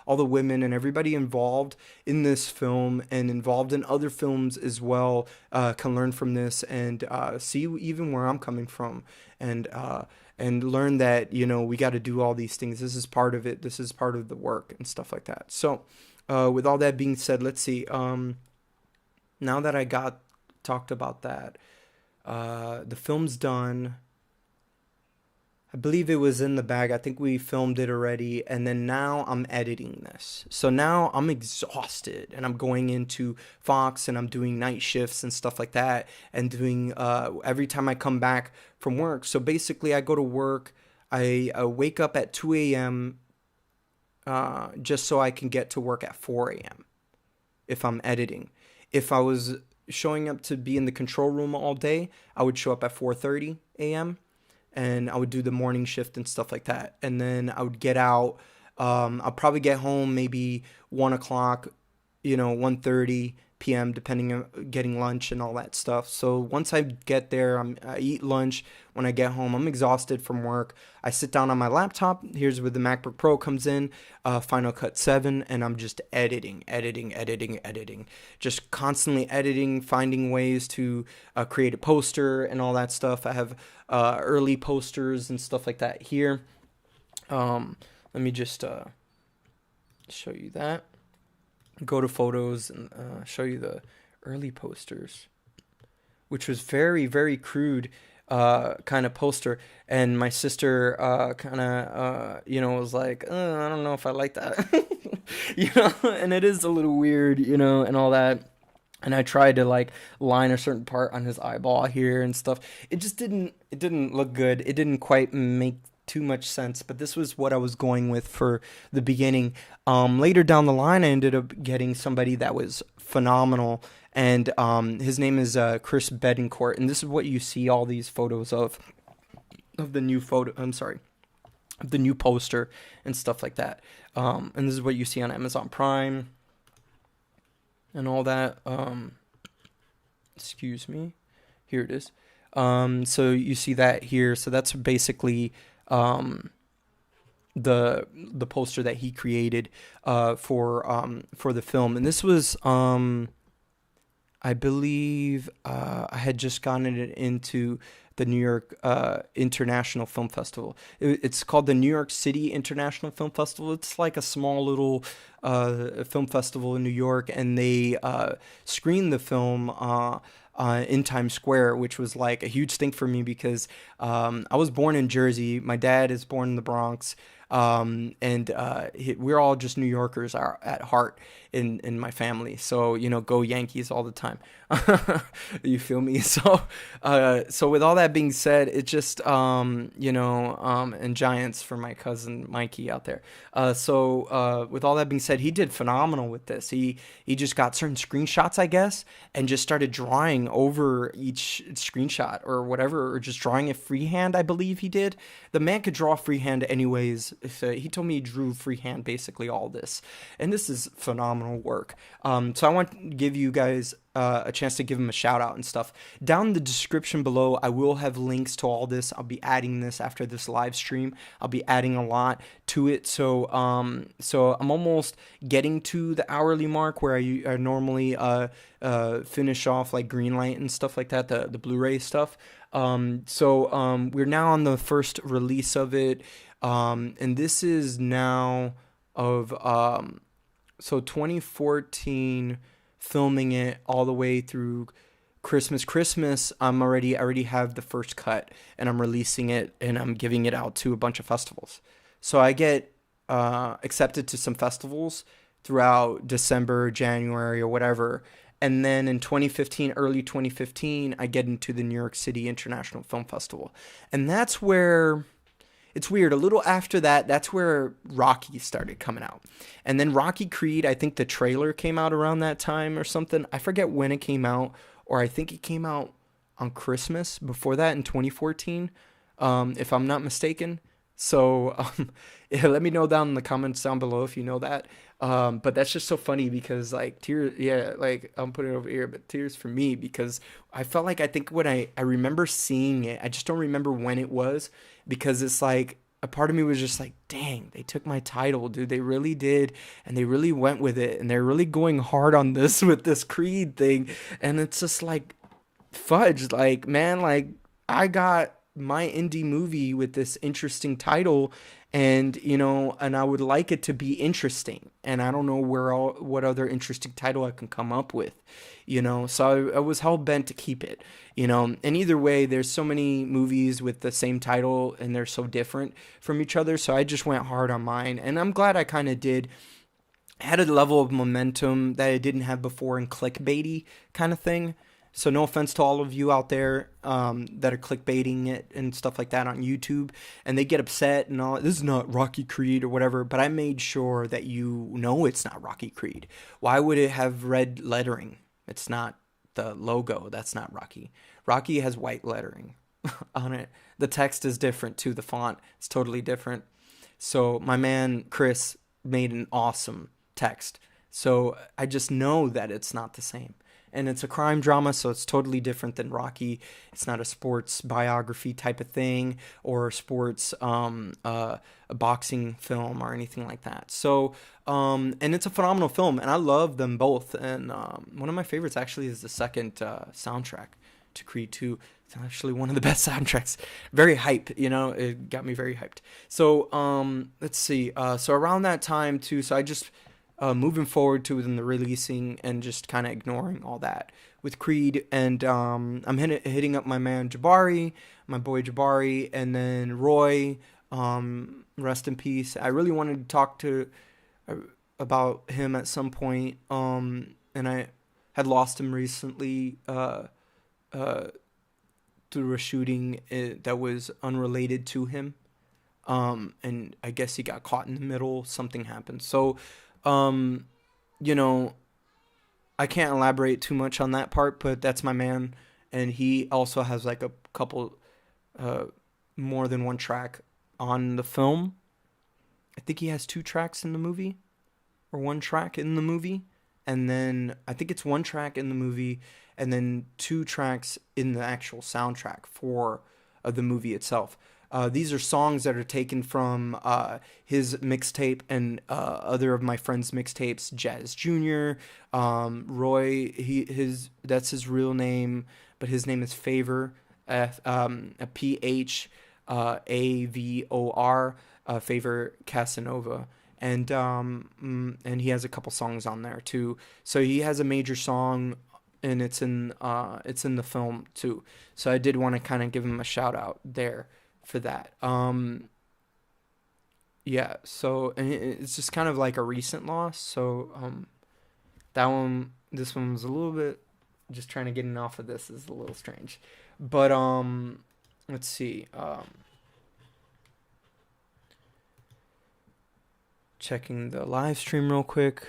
all the women and everybody involved in this film and involved in other films as well, can learn from this and see even where I'm coming from, and learn that, we got to do all these things. This is part of it. This is part of the work and stuff like that. So with all that being said, let's see. Now that I talked about that, the film's done. I believe it was in the bag. I think we filmed it already. And then now I'm editing this. So now I'm exhausted, and I'm going into Fox, and I'm doing night shifts and stuff like that, and doing every time I come back from work. So basically I go to work. I wake up at 2 a.m. Just so I can get to work at 4 a.m. if I'm editing. If I was showing up to be in the control room all day, I would show up at 4:30 a.m. and I would do the morning shift and stuff like that. And then I would get out. I'll probably get home maybe 1 o'clock, 1:30 p.m., depending on getting lunch and all that stuff. So once I get there, I eat lunch. When I get home, I'm exhausted from work. I sit down on my laptop. Here's where the MacBook Pro comes in, Final Cut 7, and I'm just editing. Just constantly editing, finding ways to create a poster and all that stuff. I have early posters and stuff like that here. Let me just show you that. Go to photos and show you the early posters, which was very, very crude kind of poster. And my sister kind of, was like, I don't know if I like that, and it is a little weird, and all that. And I tried to like line a certain part on his eyeball here and stuff. It just didn't look good. It didn't quite make too much sense, but this was what I was going with for the beginning. Later down the line, I ended up getting somebody that was phenomenal, and his name is Chris Bedencourt, and this is what you see all these photos of the new photo. I'm sorry, of the new poster and stuff like that. And this is what you see on Amazon Prime and all that. Excuse me. Here it is. So you see that here. So that's basically um, the poster that he created for the film, and this was I believe I had just gotten it into the New York International Film Festival. It's called the New York City International Film Festival. It's like a small little film festival in New York, and they screened the film in Times Square, which was like a huge thing for me because I was born in Jersey. My dad is born in the Bronx. And we're all just New Yorkers at heart in my family. So, go Yankees all the time. You feel me? So with all that being said, it just, and Giants for my cousin Mikey out there. With all that being said, he did phenomenal with this. He just got certain screenshots, I guess, and just started drawing over each screenshot or whatever, or just drawing it freehand, I believe he did. The man could draw freehand anyways. He told me he drew freehand basically all this, and this is phenomenal work. So I want to give you guys a chance to give him a shout out and stuff. Down in the description below, I will have links to all this. I'll be adding this after this live stream. I'll be adding a lot to it. So I'm almost getting to the hourly mark where I normally finish off like Greenlight and stuff like that, the Blu-ray stuff. We're now on the first release of it. And this is now of 2014, filming it all the way through Christmas. I already have the first cut, and I'm releasing it, and I'm giving it out to a bunch of festivals. So I get accepted to some festivals throughout December, January, or whatever. And then in early 2015, I get into the New York City International Film Festival. And that's where, it's weird, a little after that, that's where Rocky started coming out. And then Rocky Creed, I think the trailer came out around that time or something. I forget when it came out, or I think it came out on Christmas before that in 2014, if I'm not mistaken. So yeah, let me know down in the comments down below if you know that. But that's just so funny because like tears, yeah, like I'm putting it over here, but tears for me because I felt like I think when I remember seeing it, I just don't remember when it was because it's like a part of me was just like, dang, they took my title, dude. They really did, and they really went with it, and they're really going hard on this with this Creed thing, and it's just like fudge, like man, like I got my indie movie with this interesting title, and and I would like it to be interesting, and I don't know what other interesting title I can come up with, so I was hell-bent to keep it, and either way, there's so many movies with the same title and they're so different from each other, so I just went hard on mine, and I'm glad I kind of did. I had a level of momentum that I didn't have before in clickbaity kind of thing. So no offense to all of you out there that are clickbaiting it and stuff like that on YouTube, and they get upset and all. This is not Rocky Creed or whatever, but I made sure that you know it's not Rocky Creed. Why would it have red lettering? It's not the logo. That's not Rocky. Rocky has white lettering on it. The text is different too. The font is totally different. So my man Chris made an awesome text. So I just know that it's not the same. And it's a crime drama, so it's totally different than Rocky. It's not a sports biography type of thing or sports a boxing film or anything like that. So, and it's a phenomenal film, and I love them both. And one of my favorites actually is the second soundtrack to Creed 2. It's actually one of the best soundtracks. Very hype, it got me very hyped. So, let's see. So around that time too, so I just... moving forward to the releasing and just kind of ignoring all that with Creed, and I'm hitting up my man Jabari, my boy Jabari, and then Roy, rest in peace. I really wanted to talk to about him at some point, and I had lost him recently through a shooting that was unrelated to him. And I guess he got caught in the middle. Something happened. So, um, you know, I can't elaborate too much on that part, but that's my man, and he also has like a couple, uh, more than one track on the film. I think he has two tracks in the movie, or one track in the movie, and then I think it's one track in the movie, and then two tracks in the actual soundtrack for the movie itself. These are songs that are taken from his mixtape and other of my friends' mixtapes. Jazz Jr., Roy. His that's his real name, but his name is Favor. Phavor. Favor Casanova, and he has a couple songs on there too. So he has a major song, and it's in the film too. So I did want to kind of give him a shout out there for that. Yeah. So and it's just kind of like a recent loss. So this one was a little bit, just trying to get off of this is a little strange, but let's see. Checking the live stream real quick.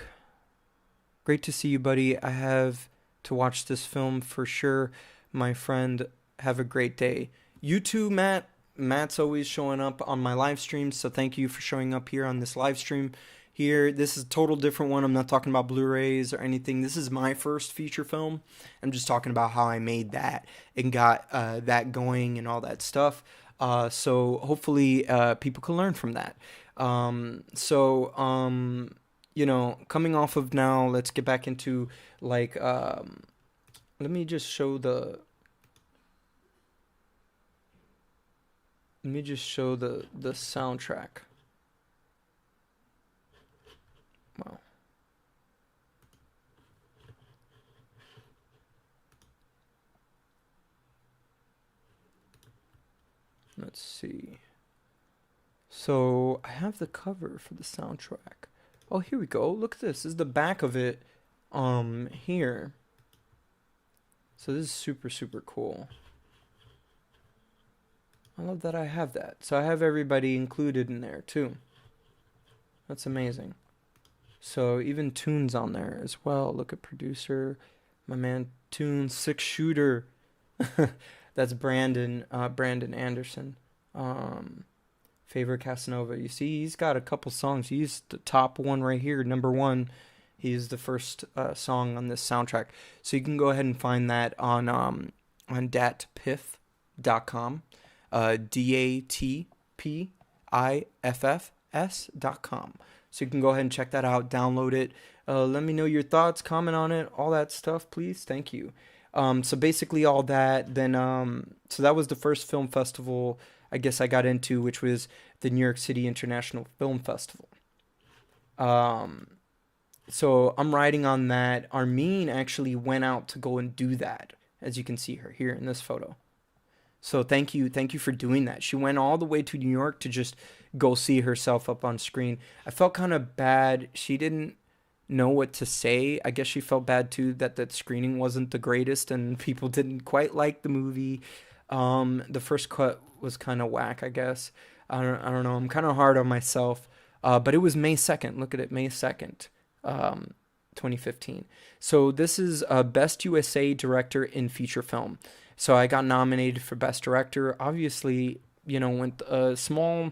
Great to see you, buddy. I have to watch this film for sure. My friend, have a great day. You too, Matt. Matt's always showing up on my live streams, so thank you for showing up here on this live stream. Here, this is a total different one. I'm not talking about Blu-rays or anything. This is my first feature film. I'm just talking about how I made that and got that going and all that stuff. So hopefully people can learn from that. Coming off of now, let's get back into like, let me just show the, the soundtrack. Wow. Let's see. So I have the cover for the soundtrack. Oh, here we go. Look at this. This is the back of it. Here. So this is super, super cool. I love that I have that. So I have everybody included in there too. That's amazing. So even Tunes on there as well. Look at producer, my man Tunes, Six Shooter. That's Brandon Anderson. Favor Casanova. You see, he's got a couple songs. He's the top one right here, number one. He's the first song on this soundtrack. So you can go ahead and find that on datpiff.com. datpiffs.com. So you can go ahead and check that out, download it. Let me know your thoughts, comment on it, all that stuff, please. Thank you. So basically all that. Then so that was the first film festival I guess I got into, which was the New York City International Film Festival. Um, so I'm riding on that. Armin actually went out to go and do that, as you can see her here in this photo. So thank you for doing that. She went all the way to New York to just go see herself up on screen. I felt kind of bad. She didn't know what to say. I guess she felt bad too that that screening wasn't the greatest and people didn't quite like the movie. The first cut was kind of whack, I guess. I don't know. I'm kind of hard on myself. But it was May 2nd. Look at it, May 2nd, 2015. So this is Best USA Director in Feature Film. So I got nominated for Best Director. Obviously, went small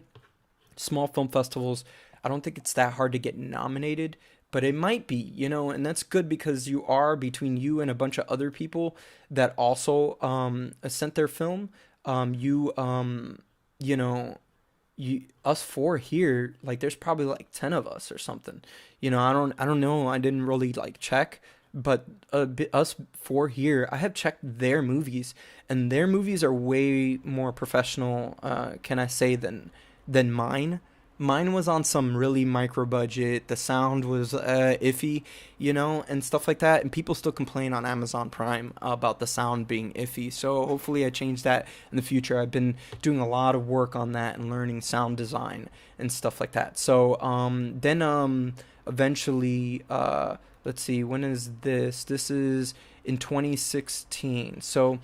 film festivals. I don't think it's that hard to get nominated, but it might be, and that's good because you are between you and a bunch of other people that also sent their film. You you know, us four here, like there's probably like 10 of us or something. I don't know. I didn't really like check, but us four here, I have checked their movies, and their movies are way more professional, can I say, than mine. Mine was on some really micro budget. The sound was iffy, and stuff like that. And people still complain on Amazon Prime about the sound being iffy. So hopefully I change that in the future. I've been doing a lot of work on that and learning sound design and stuff like that. So then eventually, let's see, when is this? This is in 2016. So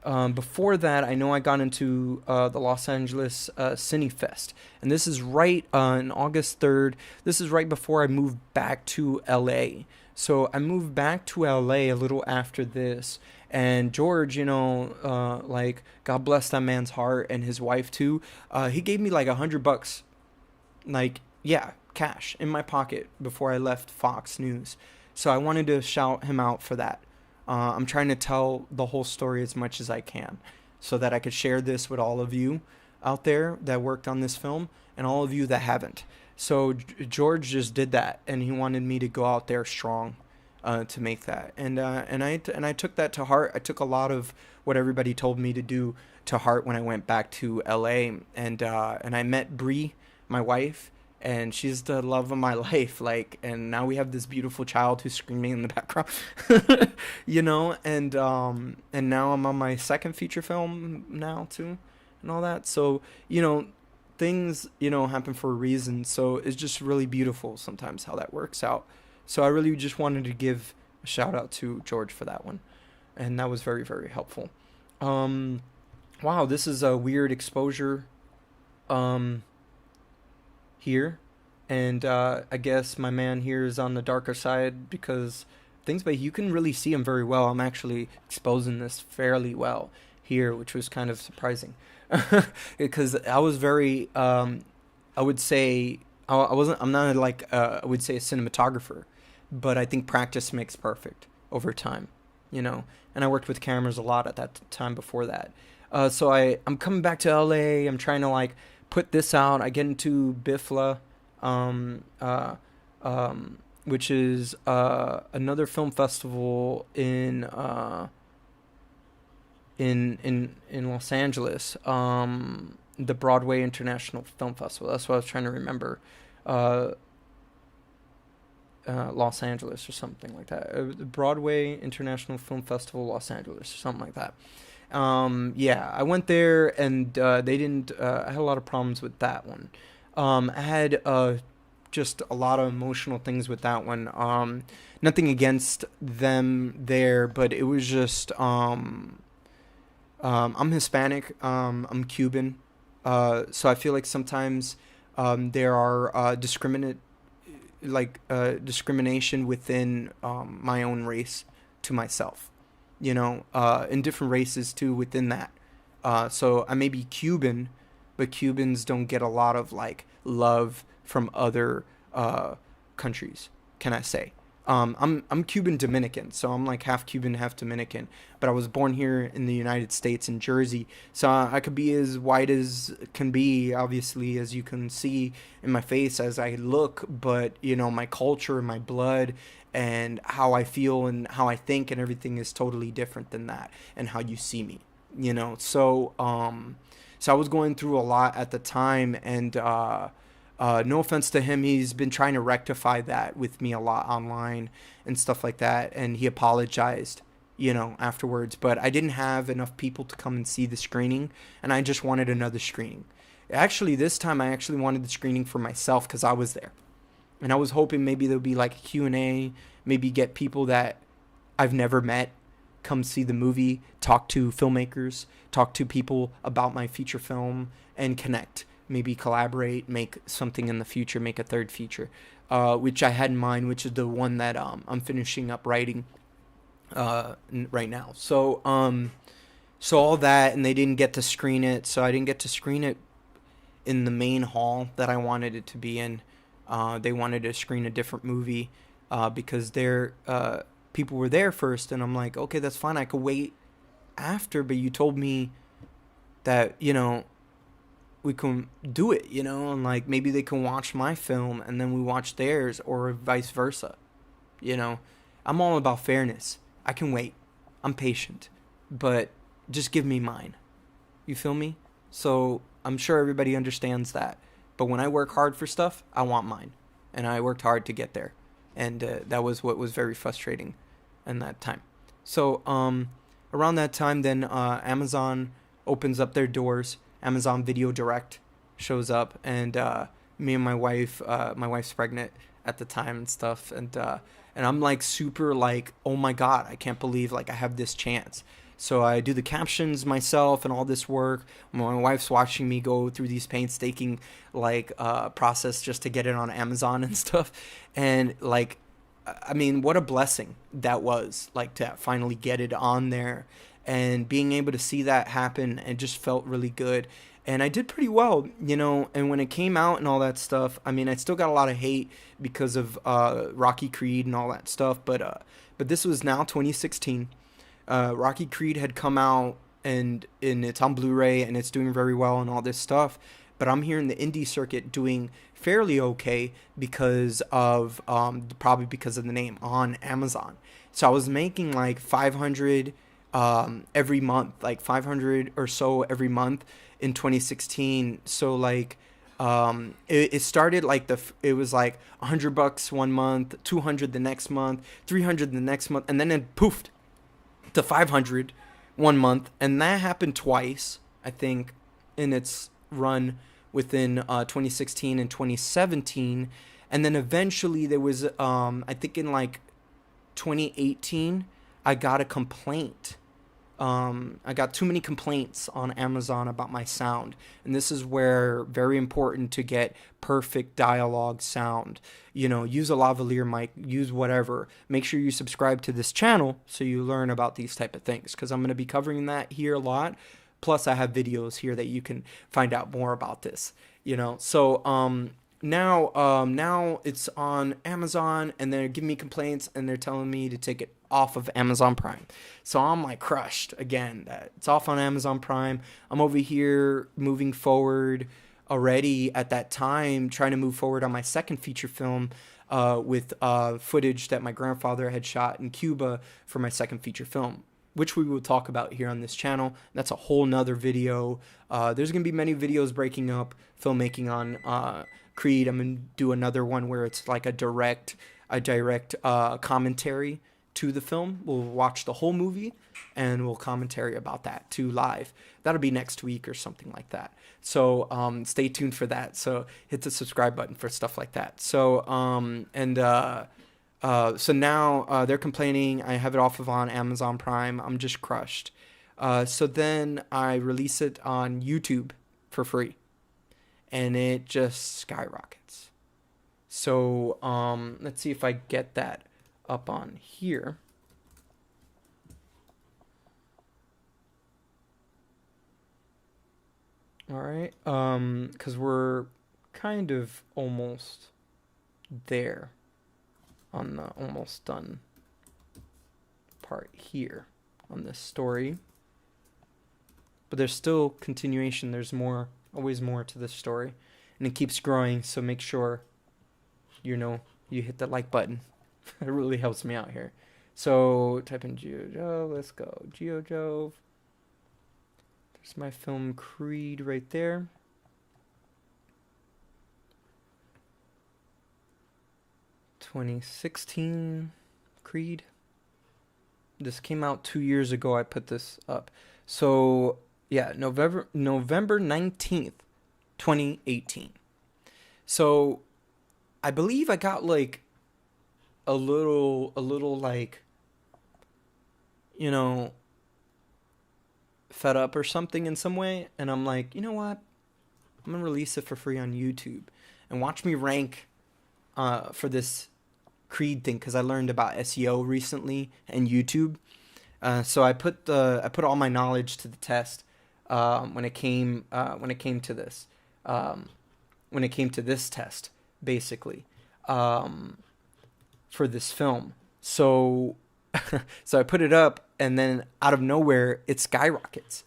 Before that, I know I got into the Los Angeles Cine Fest, and this is right on August 3rd. This is right before I moved back to LA. So I moved back to LA a little after this, and George, like God bless that man's heart and his wife too. He gave me like $100, like yeah, cash in my pocket before I left Fox News. So I wanted to shout him out for that. I'm trying to tell the whole story as much as I can so that I could share this with all of you out there that worked on this film and all of you that haven't. So George just did that, and he wanted me to go out there strong to make that, and I took that to heart. I took a lot of what everybody told me to do to heart when I went back to LA, and I met Bree, my wife, and she's the love of my life. Like, and now we have this beautiful child who's screaming in the background, and now I'm on my second feature film now too, and all that. So things happen for a reason. So it's just really beautiful sometimes how that works out. So I really just wanted to give a shout out to George for that one, and that was very, very helpful. Um, wow, this is a weird exposure. Um, here, and I guess my man here is on the darker side because things, but you can really see him very well. I'm actually exposing this fairly well here, which was kind of surprising because I was very, I would say, I wasn't, I'm not like, I would say a cinematographer, but I think practice makes perfect over time, and I worked with cameras a lot at that time before that. So I'm coming back to LA. I'm trying to like put this out. I get into BIFLA, um, uh, which is another film festival in Los Angeles. The Broadway International Film Festival. That's what I was trying to remember. Uh, Los Angeles or something like that. The Broadway International Film Festival, Los Angeles, or something like that. Yeah, I went there, and they didn't. I had a lot of problems with that one. I had just a lot of emotional things with that one. Nothing against them there, but it was just. I'm Hispanic. I'm Cuban. So I feel like sometimes there are discrimination within my own race to myself, in different races too within that. So I may be Cuban, but Cubans don't get a lot of like love from other countries. Can I say? I'm Cuban Dominican, so I'm like half Cuban, half Dominican. But I was born here in the United States in Jersey, so I could be as white as can be, obviously, as you can see in my face as I look. But my culture, my blood, and how I feel and how I think and everything is totally different than that, and how you see me. So I was going through a lot at the time, and no offense to him, he's been trying to rectify that with me a lot online and stuff like that, and he apologized, afterwards. But I didn't have enough people to come and see the screening, and I just wanted another screening. Actually, this time I actually wanted the screening for myself because I was there, and I was hoping maybe there'll be like a Q&A, maybe get people that I've never met come see the movie, talk to filmmakers, talk to people about my feature film, and connect. Maybe collaborate, make something in the future, make a third feature, which I had in mind, which is the one that I'm finishing up writing right now. So all that, and they didn't get to screen it, so I didn't get to screen it in the main hall that I wanted it to be in. They wanted to screen a different movie because their people were there first, and I'm like, okay, that's fine, I could wait after, but you told me that we can do it, and like maybe they can watch my film and then we watch theirs, or vice versa. I'm all about fairness. I can wait. I'm patient, but just give me mine. You feel me? So I'm sure everybody understands that. But when I work hard for stuff, I want mine, and I worked hard to get there, and that was what was very frustrating in that time. So around that time, then Amazon opens up their doors. Amazon Video Direct shows up, and me and my wife's pregnant at the time and stuff, and I'm like super like, oh my god, I can't believe like I have this chance. So I do the captions myself and all this work. My wife's watching me go through these painstaking process just to get it on Amazon and stuff. And like, I mean, what a blessing that was, like, to finally get it on there and being able to see that happen. It just felt really good. And I did pretty well, you know. And when it came out and all that stuff, I mean, I still got a lot of hate because of Rocky Creed and all that stuff. But this was now 2016. Rocky Creed had come out, and it's on Blu-ray and it's doing very well and all this stuff. But I'm here in the indie circuit doing fairly okay because of probably because of the name on Amazon. So I was making like 500 every month, like 500 or so every month in 2016. So like it started like it was like $100 one month, 200 the next month, 300 the next month, and then it poofed to 500 one month. And that happened twice, I think, in its run within 2016 and 2017. And then eventually there was I think in like 2018 I got a complaint. I got too many complaints on Amazon about my sound. And this is where very important to get perfect dialogue sound. You know, use a lavalier mic, use whatever. Make sure you subscribe to this channel so you learn about these type of things, because I'm going to be covering that here a lot. Plus, I have videos here that you can find out more about this, you know. So now it's on Amazon, and they're giving me complaints, and they're telling me to take it off of Amazon Prime. So I'm like crushed again that it's off on Amazon Prime. I'm over here moving forward already at that time, trying to move forward on my second feature film with footage that my grandfather had shot in Cuba for my second feature film, which we will talk about here on this channel. That's a whole nother video. There's going to be many videos breaking up filmmaking on Creed. I'm going to do another one where it's like a direct commentary to the film. We'll watch the whole movie and we'll commentary about that too live. That'll be next week or something like that. So stay tuned for that. So hit the subscribe button for stuff like that. So so now they're complaining. I have it off of on Amazon Prime. I'm just crushed. So then I release it on YouTube for free, and it just skyrockets. So let's see if I get that up on here. All right, because we're kind of almost there on the almost done part here on this story, but there's still continuation. There's more, always more to this story, and it keeps growing. So make sure you hit the like button. It really helps me out here. So type in GeoJove. Let's go GeoJove. There's my film Creed right there. "2016 Creed." This came out 2 years ago. I put this up. So yeah, November 19th, 2018. So I believe I got like a little like, you know, fed up or something in some way, and I'm like, you know what? I'm gonna release it for free on YouTube and watch me rank for this Creed thing, because I learned about SEO recently and YouTube. So I put all my knowledge to the test when it came to this test, basically, for this film. So so I put it up, and then out of nowhere it skyrockets.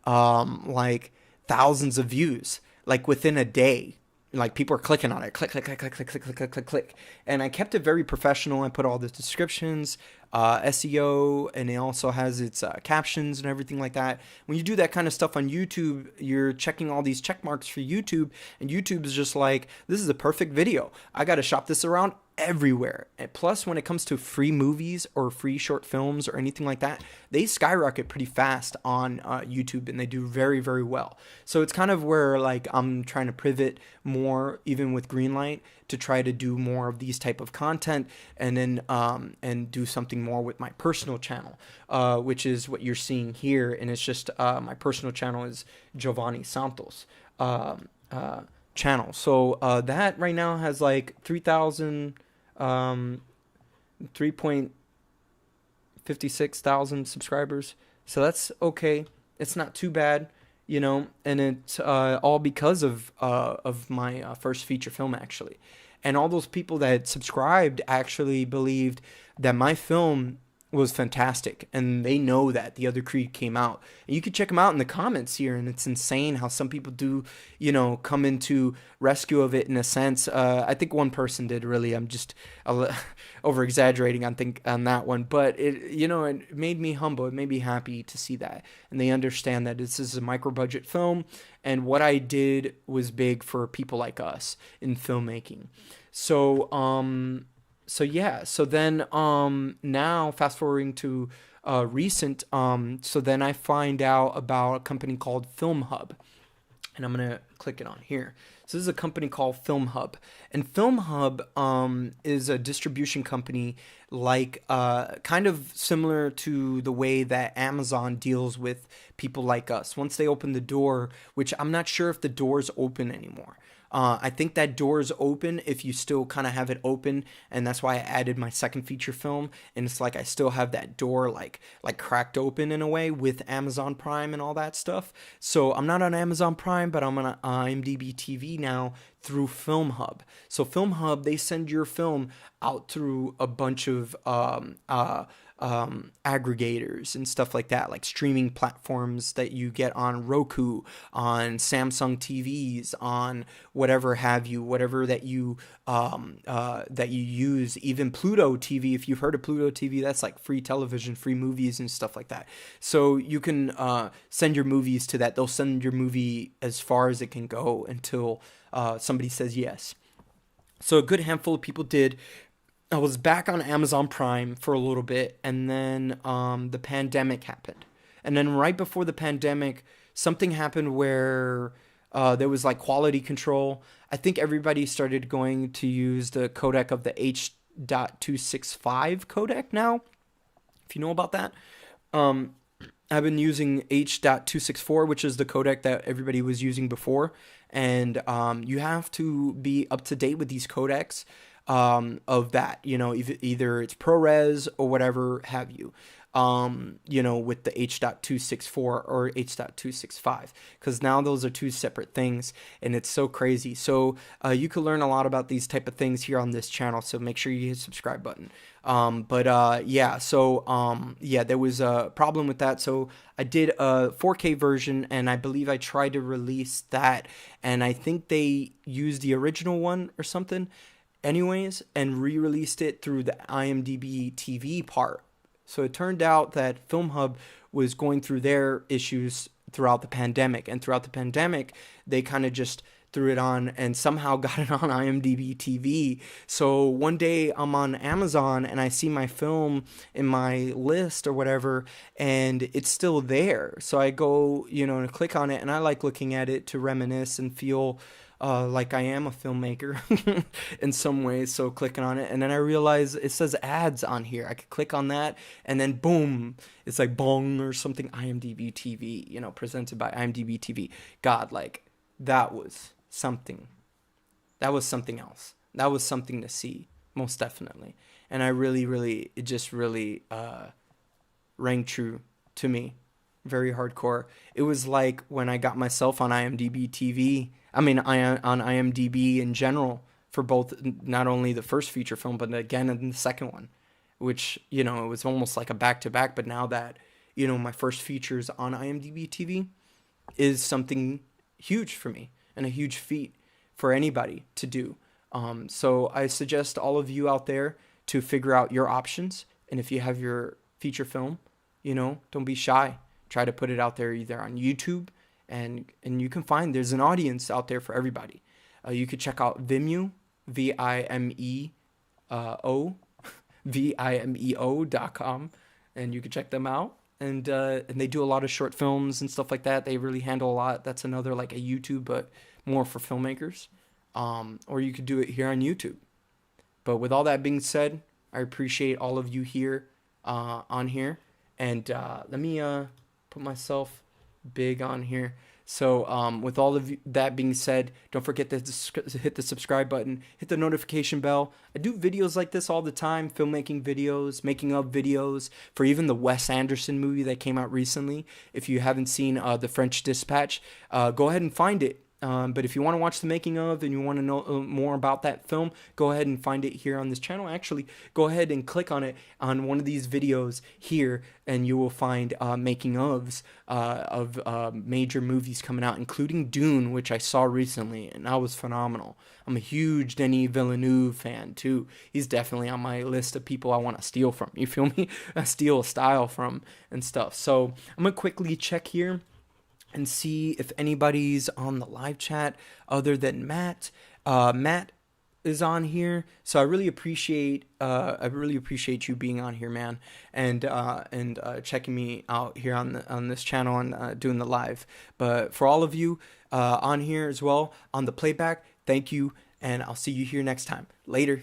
Like thousands of views, like within a day. Like people are clicking on it, click, click, click, click, click, click, click, click, click. And I kept it very professional. I put all the descriptions, SEO, and it also has its captions and everything like that. When you do that kind of stuff on YouTube, you're checking all these check marks for YouTube, and YouTube is just like, this is a perfect video. I got to shop this around everywhere. And plus, when it comes to free movies or free short films or anything like that, they skyrocket pretty fast on YouTube, and they do very, very well. So it's kind of where like I'm trying to pivot more, even with Greenlight, to try to do more of these type of content, and then and do something more with my personal channel, which is what you're seeing here. And it's just my personal channel is Jovanni Santos. Channel. So that right now has like 3.56 thousand subscribers. So that's okay. It's not too bad, and it's all because of my first feature film, actually. And all those people that subscribed actually believed that my film was fantastic, and they know that the other Creed came out. And you can check them out in the comments here, and it's insane how some people do, come into rescue of it in a sense. I think one person did, really. I'm just over exaggerating on that one, but it made me humble. It made me happy to see that, and they understand that this is a micro budget film, and what I did was big for people like us in filmmaking. So yeah, so then now fast forwarding to recent, so then I find out about a company called Film Hub, and I'm gonna click it on here. So this is a company called Film Hub, and Film Hub is a distribution company, like kind of similar to the way that Amazon deals with people like us. Once they open the door, which I'm not sure if the door is open anymore. I think that door is open if you still kind of have it open, and that's why I added my second feature film. And it's like I still have that door like cracked open in a way with Amazon Prime and all that stuff. So I'm not on Amazon Prime, but I'm on IMDb TV now through Film Hub. So Film Hub, they send your film out through a bunch of aggregators and stuff like that, like streaming platforms that you get on Roku, on Samsung TVs, on whatever have you, whatever that you use, even Pluto TV. If you've heard of Pluto TV, that's like free television, free movies and stuff like that. So you can send your movies to that. They'll send your movie as far as it can go until somebody says yes. So a good handful of people did. I was back on Amazon Prime for a little bit, and then the pandemic happened. And then right before the pandemic, something happened where there was like quality control. I think everybody started going to use the codec of the H.265 codec now, if you know about that. I've been using H.264, which is the codec that everybody was using before. And you have to be up to date with these codecs. Of that, either it's ProRes or whatever have you, with the H.264 or H.265, because now those are two separate things, and it's so crazy. So you can learn a lot about these type of things here on this channel, so make sure you hit the subscribe button. There was a problem with that, so I did a 4K version, and I believe I tried to release that, and I think they used the original one or something anyways, and re-released it through the IMDb TV part. So it turned out that Film Hub was going through their issues throughout the pandemic, and throughout the pandemic, they kind of just threw it on and somehow got it on IMDb TV. So one day I'm on Amazon and I see my film in my list or whatever, and it's still there. So I go, and click on it, and I like looking at it to reminisce and feel like I am a filmmaker in some ways. So clicking on it, and then I realize it says ads on here. I could click on that, and then boom, it's like bong or something, IMDb TV, presented by IMDb TV. God, like that was something. That was something else. That was something to see, most definitely. And I really, it just really rang true to me. Very hardcore. It was like when I got myself on IMDb TV. I mean, on IMDb in general, for both, not only the first feature film, but again in the second one, which, it was almost like a back-to-back. But now that, my first features on IMDb TV is something huge for me and a huge feat for anybody to do. So I suggest all of you out there to figure out your options. And if you have your feature film, don't be shy. Try to put it out there either on YouTube, and you can find there's an audience out there for everybody. You could check out Vimeo, Vimeo, O vimeo.com, and you can check them out. And they do a lot of short films and stuff like that. They really handle a lot. That's another like a YouTube, but more for filmmakers. Or you could do it here on YouTube. But with all that being said, I appreciate all of you here on here. And let me put myself big on here. So with all of that being said, don't forget to hit the subscribe button, hit the notification bell. I do videos like this all the time, filmmaking videos, making of videos for even the Wes Anderson movie that came out recently. If you haven't seen The French Dispatch, go ahead and find it. But if you want to watch the making of and you want to know more about that film, go ahead and find it here on this channel. Actually, go ahead and click on it on one of these videos here, and you will find making ofs of major movies coming out, including Dune, which I saw recently, and that was phenomenal. I'm a huge Denis Villeneuve fan too. He's definitely on my list of people I want to steal from. You feel me? Steal a style from and stuff. So I'm gonna quickly check here and see if anybody's on the live chat other than Matt. Matt is on here, so I really appreciate you being on here, man, and checking me out here on this channel and doing the live. But for all of you on here as well on the playback, thank you, and I'll see you here next time. Later.